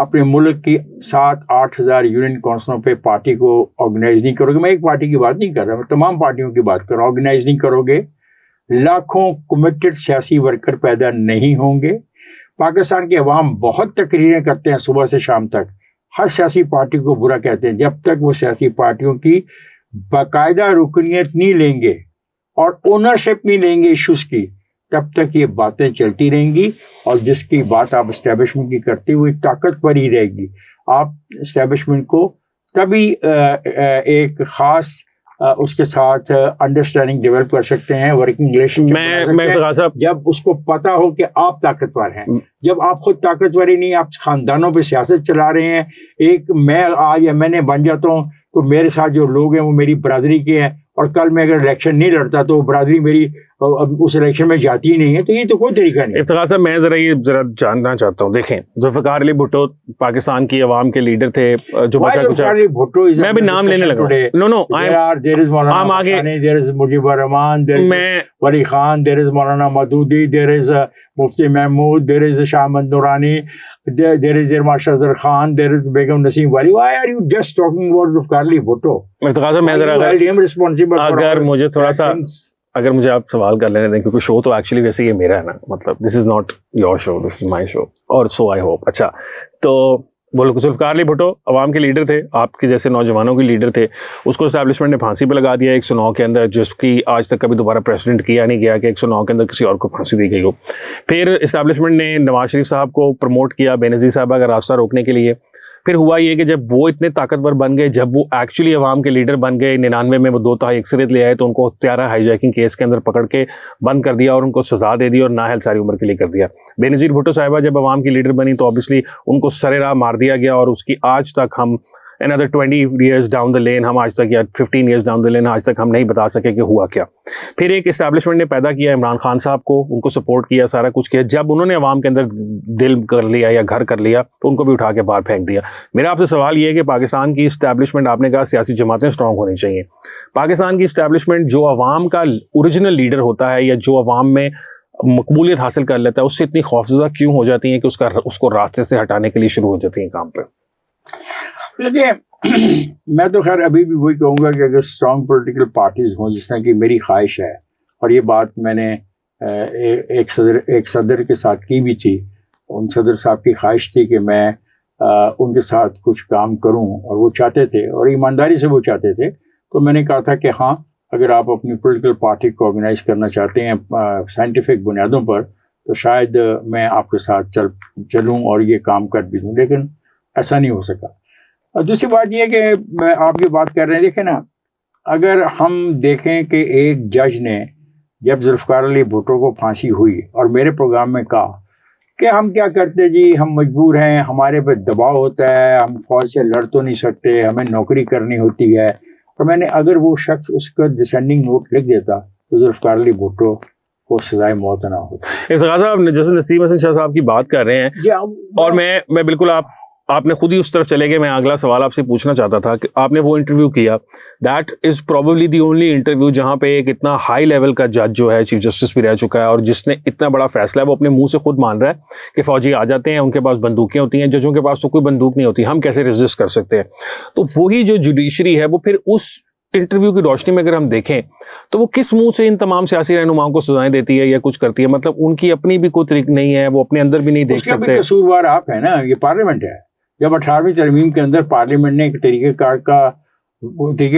اپنے ملک کی 7-8 ہزار یونین کونسلوں پہ پارٹی کو آرگنائز نہیں کرو گے. میں ایک پارٹی کی بات نہیں کر رہا, میں تمام پارٹیوں کی بات کر رہا ہوں. آرگنائز نہیں کرو گے, لاکھوں کمیٹڈ سیاسی ورکر پیدا نہیں ہوں گے. پاکستان کے عوام بہت تقریریں کرتے ہیں صبح سے شام تک, ہر سیاسی پارٹی کو برا کہتے ہیں. جب تک وہ سیاسی پارٹیوں کی باقاعدہ رکنیت نہیں لیں گے اور اونرشپ نہیں لیں گے ایشوز کی, تب تک یہ باتیں چلتی رہیں گی. اور جس کی بات آپ اسٹیبلشمنٹ کی کرتے ہوئے طاقتور ہی رہے گی. آپ اسٹیبلشمنٹ کو تبھی ایک خاص اس کے ساتھ انڈرسٹینڈنگ ڈیولپ کر سکتے ہیں, ورکنگ ریلیشن, جب اس کو پتا ہو کہ آپ طاقتور ہیں. جب آپ خود طاقتور ہی نہیں, آپ خاندانوں پہ سیاست چلا رہے ہیں. ایک میں آج ایم این اے بن جاتا ہوں تو میرے ساتھ جو لوگ ہیں وہ میری برادری کے ہیں, اور کل میں اگر الیکشن نہیں لڑتا تو برادری میری اس الیکشن میں جاتی ہی نہیں ہے. تو یہ تو کوئی طریقہ نہیں. افتخار صاحب میں ذرا جاننا چاہتا ہوں, دیکھیں ذوالفقار علی بھٹو پاکستان کی عوام کے لیڈر تھے, جو بچا کچھ میں بھی نام لینے لگا. نو دیر از مولانا, دیر از مجیب الرحمان, دیر از ولی خان, دیر از مولانا مودودی, دیر از مفتی محمود, دیر از شاہ احمد نورانی, there is Mashar Azhar Khan, there is Begum Naseem Wali. Why are you just talking about Zulfikar Ali Bhutto? اگر مجھے تھوڑا سا اگر مجھے آپ سوال کر لینے دیں, کیونکہ شو تو ایکچولی ویسے یہ میرا ہے نا, مطلب دس از ناٹ یور شو, دس از مائی شو, اور سو آئی ہوپ. اچھا تو بولو, ذوالفقار علی بھٹو عوام کے لیڈر تھے, آپ کے جیسے نوجوانوں کے لیڈر تھے. اس کو اسٹیبلشمنٹ نے پھانسی پہ لگا دیا 109 کے اندر, جس کی آج تک کبھی دوبارہ پریسیڈنٹ کیا نہیں گیا کہ 109 کے اندر کسی اور کو پھانسی دی گئی ہو. پھر اسٹیبلشمنٹ نے نواز شریف صاحب کو پروموٹ کیا بے نظیر صاحبہ کا راستہ روکنے کے لیے. پھر ہوا یہ کہ جب وہ اتنے طاقتور بن گئے, جب وہ ایکچولی عوام کے لیڈر بن گئے, 99 میں وہ 2 تہائی اکثریت لے آئے, تو ان کو ہتھیارہ ہائی جیکنگ کیس کے اندر پکڑ کے بند کر دیا اور ان کو سزا دے دی اور نااہل ساری عمر کے لیے کر دیا. بے نظیر بھٹو صاحبہ جب عوام کی لیڈر بنی تو obviously ان کو سرے راہ مار دیا گیا, اور اس کی آج تک ہم another 20 years down the lane, ہم آج تک یا 15 years down the lane آج تک ہم نہیں بتا سکے کہ ہوا کیا. پھر ایک اسٹیبلشمنٹ نے پیدا کیا عمران خان صاحب کو, ان کو سپورٹ کیا, سارا کچھ کیا. جب انہوں نے عوام کے اندر دل کر لیا یا گھر کر لیا تو ان کو بھی اٹھا کے باہر پھینک دیا. میرا آپ سے سوال یہ ہے کہ پاکستان کی اسٹیبلشمنٹ, آپ نے کہا سیاسی جماعتیں اسٹرانگ ہونی چاہیے, پاکستان کی اسٹیبلشمنٹ جو عوام کا اوریجنل لیڈر ہوتا ہے یا جو عوام میں مقبولیت حاصل کر لیتا ہے, اس سے اتنی خوفزدہ کیوں ہو جاتی ہیں کہ اس کو راستے سے ہٹانے کے لیے شروع ہو جاتی ہیں کام پہ؟ دیکھیں, میں تو خیر ابھی بھی وہی کہوں گا کہ اگر اسٹرانگ پولیٹیکل پارٹیز ہوں, جس طرح کی میری خواہش ہے, اور یہ بات میں نے ایک صدر کے ساتھ کی بھی تھی, ان صدر صاحب کی خواہش تھی کہ میں ان کے ساتھ کچھ کام کروں, اور وہ چاہتے تھے اور ایمانداری سے وہ چاہتے تھے. تو میں نے کہا تھا کہ ہاں, اگر آپ اپنی پولیٹیکل پارٹی کو آرگنائز کرنا چاہتے ہیں سائنٹیفک بنیادوں پر, تو شاید میں آپ کے ساتھ چلوں اور یہ کام کر بھی دوں, لیکن ایسا نہیں ہو سکا. اور دوسری بات یہ کہ میں آپ کی بات کر رہے ہیں, دیکھیں نا, اگر ہم دیکھیں کہ ایک جج نے جب ذوالفقار علی بھٹو کو پھانسی ہوئی اور میرے پروگرام میں کہا کہ ہم کیا کرتے جی, ہم مجبور ہیں, ہمارے پہ دباؤ ہوتا ہے, ہم فوج سے لڑ تو نہیں سکتے, ہمیں نوکری کرنی ہوتی ہے, اور میں نے اگر وہ شخص اس کا ڈسینڈنگ نوٹ لکھ دیتا تو ذوالفقار علی بھٹو کو سزائے موت نہ ہوتی. صاحب جیسے نسیم حسن شاہ صاحب کی بات کر رہے ہیں, اور میں بالکل آپ نے خود ہی اس طرف چلے گئے. میں اگلا سوال آپ سے پوچھنا چاہتا تھا کہ آپ نے وہ انٹرویو کیا, that is probably the only interview جہاں پہ ایک اتنا ہائی لیول کا جج جو ہے, چیف جسٹس بھی رہ چکا ہے, اور جس نے اتنا بڑا فیصلہ ہے, وہ اپنے منہ سے خود مان رہا ہے کہ فوجی آ جاتے ہیں, ان کے پاس بندوقیں ہوتی ہیں, ججوں کے پاس تو کوئی بندوق نہیں ہوتی, ہم کیسے ریزسٹ کر سکتے ہیں. تو وہی جو جوڈیشری ہے وہ پھر اس انٹرویو کی روشنی میں اگر ہم دیکھیں تو وہ کس منہ سے ان تمام سیاسی رہنماؤں کو سزائیں دیتی ہے یا کچھ کرتی ہے؟ مطلب ان کی اپنی بھی کوئی طریق نہیں ہے, وہ اپنے اندر بھی نہیں دیکھ سکتے. قصوروار آپ ہیں نا, یہ پارلیمنٹ ہے. جب 18ویں ترمیم کے اندر پارلیمنٹ نے ایک طریقہ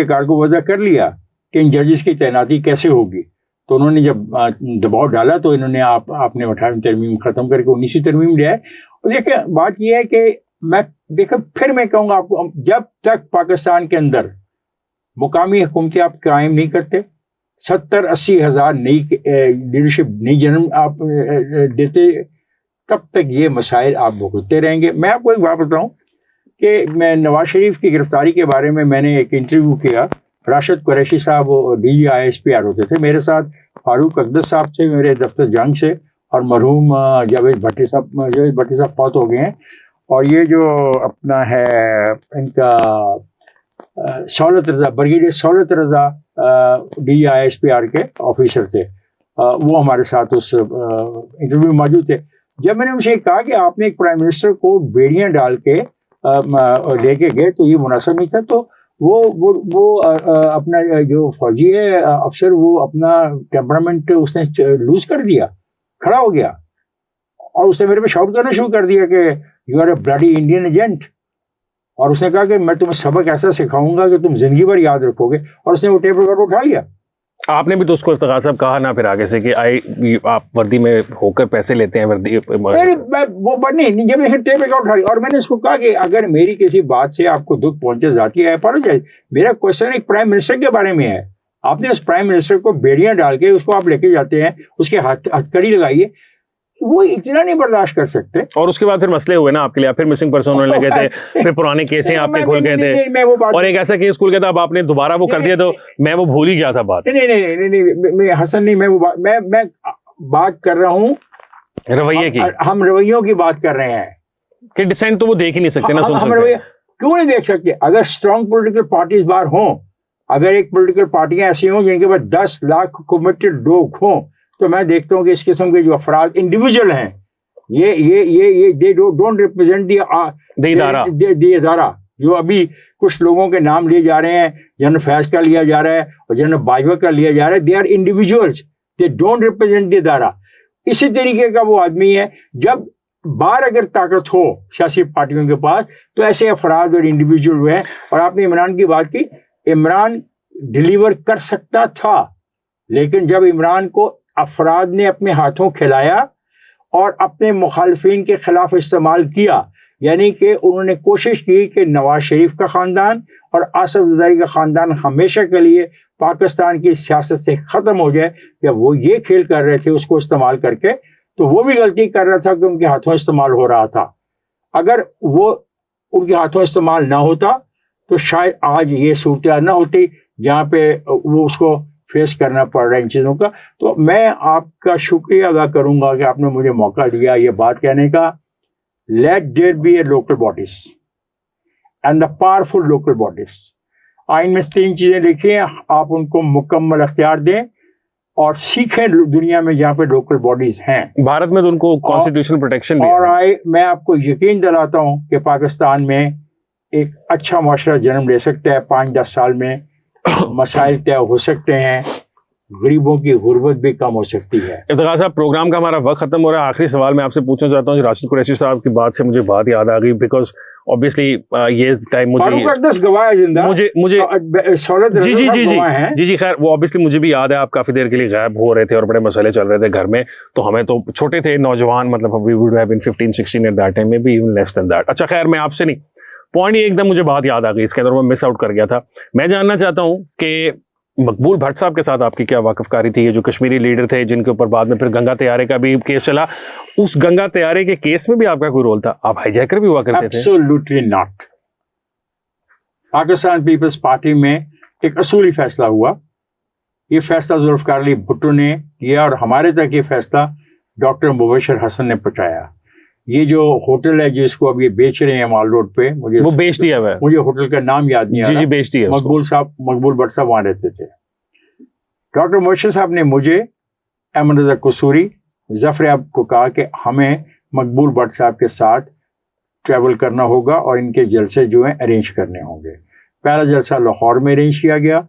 کار کو وضع کر لیا کہ ان ججز کی تعیناتی کیسے ہوگی, تو انہوں نے جب دباؤ ڈالا تو انہوں نے آپ نے 18ویں ترمیم ختم کر کے 19ویں ترمیم لے آئے. اور دیکھیں, بات یہ ہے کہ پھر میں کہوں گا آپ کو, جب تک پاکستان کے اندر مقامی حکومتیں آپ قائم نہیں کرتے, 70-80 ہزار نئی لیڈرشپ نئی جنم آپ دیتے, تب تک یہ مسائل آپ بھگتتے رہیں گے. میں آپ کو ایک بات بتاؤں کہ میں نواز شریف کی گرفتاری کے بارے میں نے ایک انٹرویو کیا. راشد قریشی صاحب DGISPR ہوتے تھے, میرے ساتھ فاروق اقدس صاحب تھے میرے دفتر جنگ سے, اور مرحوم جاوید بھٹی صاحب فوت ہو گئے ہیں. اور یہ جو اپنا ہے ان کا سہولت رضا, بریگیڈیئر سہولت رضا DGISPR کے آفیسر تھے, وہ ہمارے ساتھ اس انٹرویو میں موجود تھے. جب میں نے ان سے کہا کہ آپ نے ایک پرائم منسٹر کو بیڑیاں ڈال کے لے کے گئے تو یہ مناسب نہیں تھا، تو وہ اپنا جو فوجی ہے افسر، وہ اپنا ٹیمپرامنٹ اس نے لوز کر دیا، کھڑا ہو گیا، اور اس نے میرے پہ شاؤٹ کرنا شروع کر دیا کہ you are a bloody Indian agent, اور اس نے کہا کہ میں تمہیں سبق ایسا سکھاؤں گا کہ تم زندگی بھر یاد رکھو گے، اور اس نے وہ ٹیپ ریکارڈ اٹھا لیا. آپ نے بھی تو اس کو افتخار صاحب کہا نا پھر آگے سے کہ آپ وردی میں ہو کر پیسے لیتے ہیں وردی وہ بات نہیں، جب میں ٹیپ ریکارڈ اٹھا لیا، اور میں نے اس کو کہا کہ اگر میری کسی بات سے آپ کو دکھ پہنچے ذاتی ہے اپالوجائز، میرا کوشچن ایک پرائم منسٹر کے بارے میں ہے. آپ نے اس پرائم منسٹر کو بیڑیاں ڈال کے اس کو آپ لے کے جاتے ہیں، اس کے ہتھکڑی لگائیے، وہ اتنا نہیں برداشت کر سکتے. اور اس کے بعد پھر مسئلے ہوئے نا آپ کے لیے، پھر مسنگ پرسن ہونے لگے تھے، پھر پرانے کیسیں آپ کے کھل گئے تھے، اور ایک ایسا کیس کھل گیا تھا اب آپ نے دوبارہ وہ کر دیا تو میں وہ بھول ہی گیا تھا بات. نہیں حسن نہیں، میں بات کر رہا ہوں رویے کی، ہم رویوں کی بات کر رہے ہیں کہ ڈسینٹ تو وہ دیکھ ہی نہیں سکتے نا، سن سکتے. کیوں نہیں دیکھ سکتے؟ اگر اسٹرانگ پولیٹیکل پارٹیز باہر ہوں، اگر ایک پولیٹیکل پارٹیاں ایسی ہوں جن کے پاس 10 لاکھ کمیٹڈ لوگ ہوں، تو میں دیکھتا ہوں کہ اس قسم کے جو افراد انڈیویجول ہیں، یہ they don't represent the ادارہ. جو ابھی کچھ لوگوں کے نام لیے جا رہے ہیں، جنرل فیض کا لیا جا رہا ہے اور جنرل باجوہ کا لیا جا رہا ہے، they are individuals, they don't represent the ادارہ. اسی طریقے کا وہ آدمی ہے. جب باہر اگر طاقت ہو سیاسی پارٹیوں کے پاس تو ایسے افراد اور انڈیویجول ہوئے ہیں. اور آپ نے عمران کی بات کی، عمران ڈیلیور کر سکتا تھا، لیکن جب عمران کو افراد نے اپنے ہاتھوں کھلایا اور اپنے مخالفین کے خلاف استعمال کیا، یعنی کہ انہوں نے کوشش کی کہ نواز شریف کا خاندان اور آصف زرداری کا خاندان ہمیشہ کے لیے پاکستان کی سیاست سے ختم ہو جائے، جب وہ یہ کھیل کر رہے تھے اس کو استعمال کر کے، تو وہ بھی غلطی کر رہا تھا کہ ان کے ہاتھوں استعمال ہو رہا تھا. اگر وہ ان کے ہاتھوں استعمال نہ ہوتا تو شاید آج یہ صورتحال نہ ہوتی جہاں پہ وہ اس کو فیس کرنا پڑ رہا ہے ان چیزوں کا. تو میں آپ کا شکریہ ادا کروں گا کہ آپ نے مجھے موقع دیا یہ بات کہنے کا. Let there be a local bodies and the powerful local bodies. آئین میں 3 چیزیں لکھی ہیں، آپ ان کو مکمل اختیار دیں اور سیکھیں دنیا میں جہاں پہ لوکل باڈیز ہیں. بھارت میں تو ان کو کانسٹیٹیوشنل پروٹیکشن بھی ہے. اور میں آپ کو یقین دلاتا ہوں کہ پاکستان میں ایک اچھا معاشرہ جنم لے سکتا ہے. 5-10 سال میں مسائل طے ہو سکتے ہیں، غریبوں کی غربت بھی کم ہو سکتی ہے. افتخار صاحب، پروگرام کا ہمارا وقت ختم ہو رہا ہے. آخری سوال میں آپ سے پوچھنا چاہتا ہوں، راشد قریشی صاحب کی بات سے مجھے بات یاد آ گئی، بیکاز اوبیسلی یہ ٹائم جی خیر وہ اوبیسلی مجھے بھی یاد ہے، آپ کافی دیر کے لیے غائب ہو رہے تھے اور بڑے مسئلے چل رہے تھے گھر میں، تو ہمیں تو چھوٹے تھے نوجوان، مطلب we would have been 15-16 at that time, maybe even less than that. اچھا خیر، میں آپ سے نہیں، پوائنٹ ایک دم مجھے بات یاد آ گئی، اس کے اندر میں مس آؤٹ کر گیا تھا. میں جاننا چاہتا ہوں کہ مقبول بھٹ صاحب کے ساتھ آپ کی کیا واقف کاری تھی؟ یہ جو کشمیری لیڈر تھے جن کے اوپر بعد میں پھر گنگا طیارے کا بھی کیس چلا، اس گنگا طیارے کے کیس میں بھی آپ کا کوئی رول تھا؟ آپ ہائی جیکر بھی ہوا کرتے تھے؟ Absolutely not. پاکستان پیپلز پارٹی میں ایک اصولی فیصلہ ہوا. یہ فیصلہ ذوالفقار علی بھٹو نے کیا اور ہمارے تک یہ فیصلہ ڈاکٹر مبشر حسن نے پہنچایا. یہ جو ہوٹل ہے جس کو اب یہ بیچ رہے ہیں مال روڈ پہ، وہ بیچ دیا ہوا ہے، مجھے ہوٹل کا نام یاد نہیں آ رہا. جی بیچ دیا. مقبول بٹ صاحب وہاں رہتے تھے. ڈاکٹر مبشر صاحب نے مجھے، احمد رضا قصوری، ظفر عبد کو کہا کہ ہمیں مقبول بٹ صاحب کے ساتھ ٹریول کرنا ہوگا اور ان کے جلسے جو ہیں ارینج کرنے ہوں گے. پہلا جلسہ لاہور میں ارینج کیا گیا،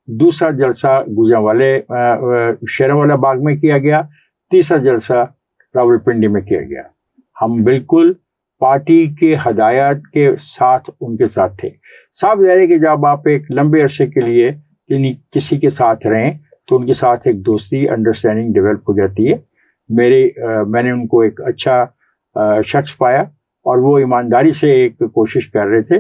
دوسرا جلسہ گوجرانوالے شیرانوالہ باغ میں کیا گیا، تیسرا جلسہ راولپنڈی میں کیا گیا. ہم بالکل پارٹی کے ہدایات کے ساتھ ان کے ساتھ تھے. صاف ظاہر ہے کہ جب آپ ایک لمبے عرصے کے لیے کسی کے ساتھ رہیں تو ان کے ساتھ ایک دوستی انڈرسٹینڈنگ ڈیولپ ہو جاتی ہے. میں نے ان کو ایک اچھا شخص پایا اور وہ ایمانداری سے ایک کوشش کر رہے تھے.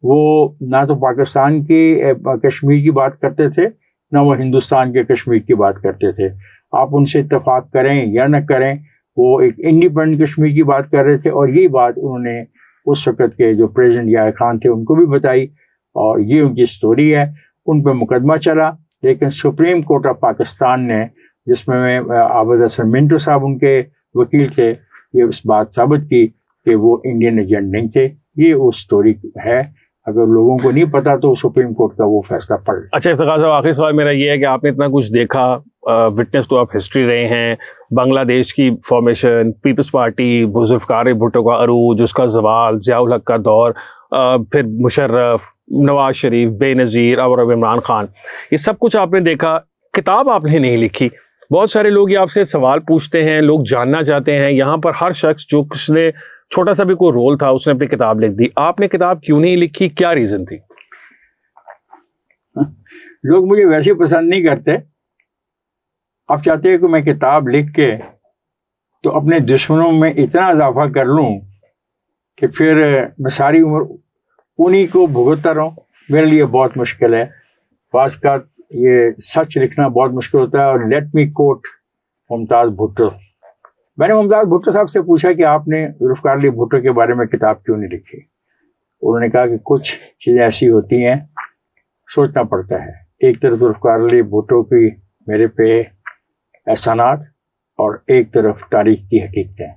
وہ نہ تو پاکستان کی کشمیر کی بات کرتے تھے، نہ وہ ہندوستان کے کشمیر کی بات کرتے تھے. آپ ان سے اتفاق کریں یا نہ کریں، وہ ایک انڈیپینڈنٹ کشمیر کی بات کر رہے تھے. اور یہ بات انہوں نے اس وقت کے جو پریزیڈنٹ یحییٰ خان تھے ان کو بھی بتائی، اور یہ ان کی سٹوری ہے. ان پہ مقدمہ چلا، لیکن سپریم کورٹ آف پاکستان نے، جس میں عابد حسن منٹو صاحب ان کے وکیل تھے، یہ اس بات ثابت کی کہ وہ انڈین ایجنٹ نہیں تھے. یہ وہ سٹوری ہے. اگر لوگوں کو نہیں پتا تو سپریم کورٹ کا وہ فیصلہ پڑھ. اچھا افتخار صاحب، آخری سوال میرا یہ ہے کہ آپ نے اتنا کچھ دیکھا، وٹنس ٹو آف ہسٹری رہے ہیں. بنگلہ دیش کی فارمیشن, پیپلز پارٹی, ذوالفقار بھٹو کا عروج, اس کا زوال, ضیاء الحق کا دور, پھر مشرف, نواز شریف, بے نظیر اور اب عمران خان, یہ سب کچھ آپ نے دیکھا. کتاب آپ نے نہیں لکھی. بہت سارے لوگ یہ آپ سے سوال پوچھتے ہیں, لوگ جاننا چاہتے ہیں. یہاں پر ہر شخص جو کس نے چھوٹا سا بھی کوئی رول تھا اس نے اپنی کتاب لکھ دی. آپ نے کتاب کیوں نہیں لکھی, کیا ریزن تھی؟ لوگ مجھے ویسے پسند نہیں کرتے. آپ چاہتے ہیں کہ میں کتاب لکھ کے تو اپنے دشمنوں میں اتنا اضافہ کر لوں کہ پھر میں ساری عمر انہی کو بھگتتا رہوں. میرے لیے بہت مشکل ہے. بعض کا یہ سچ لکھنا بہت مشکل ہوتا ہے. اور لیٹ می کوٹ ممتاز بھٹو. میں نے ممتاز بھٹو صاحب سے پوچھا کہ آپ نے ذوالفقار علی بھٹو کے بارے میں کتاب کیوں نہیں لکھی. انہوں نے کہا کہ کچھ چیزیں ایسی ہوتی ہیں سوچنا پڑتا ہے. ایک طرف ذوالفقار علی بھٹو کی میرے پہ احسانات اور ایک طرف تاریخ کی حقیقتیں.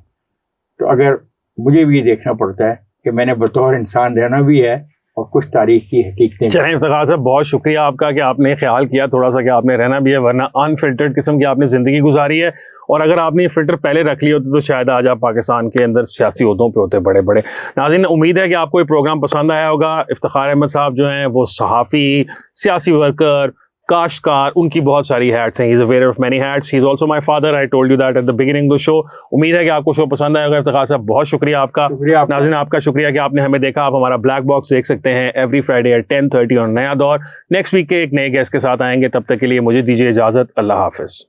تو اگر مجھے بھی یہ دیکھنا پڑتا ہے کہ میں نے بطور انسان رہنا بھی ہے اور کچھ تاریخ کی حقیقتیں. چلیں افتخار صاحب, بہت شکریہ آپ کا کہ آپ نے خیال کیا تھوڑا سا کہ آپ نے رہنا بھی ہے, ورنہ انفلٹرڈ قسم کی آپ نے زندگی گزاری ہے. اور اگر آپ نے یہ فلٹر پہلے رکھ لی ہوتی تو شاید آج آپ پاکستان کے اندر سیاسی عہدوں پہ ہوتے بڑے بڑے. ناظرین, امید ہے کہ آپ کو یہ پروگرام پسند آیا ہوگا. افتخار احمد صاحب جو ہیں وہ صحافی, سیاسی ورکر, کاشتکار, ان کی بہت ساری ہیٹس ہیں. He is a wear of many hats. He is also my father. I told you that at the beginning of the show. امید ہے کہ آپ کو شو پسند آئے گا. افتخار صاحب بہت شکریہ آپ کا. ناظرین, آپ کا شکریہ کہ آپ نے ہمیں دیکھا. آپ ہمارا بلیک باکس دیکھ سکتے ہیں ایوری فرائیڈے ایٹ 10:30 اور نیا دور. نیکسٹ ویک کے ایک نئے گیسٹ کے ساتھ آئیں گے. تب تک کے لیے مجھے دیجیے اجازت. اللہ حافظ.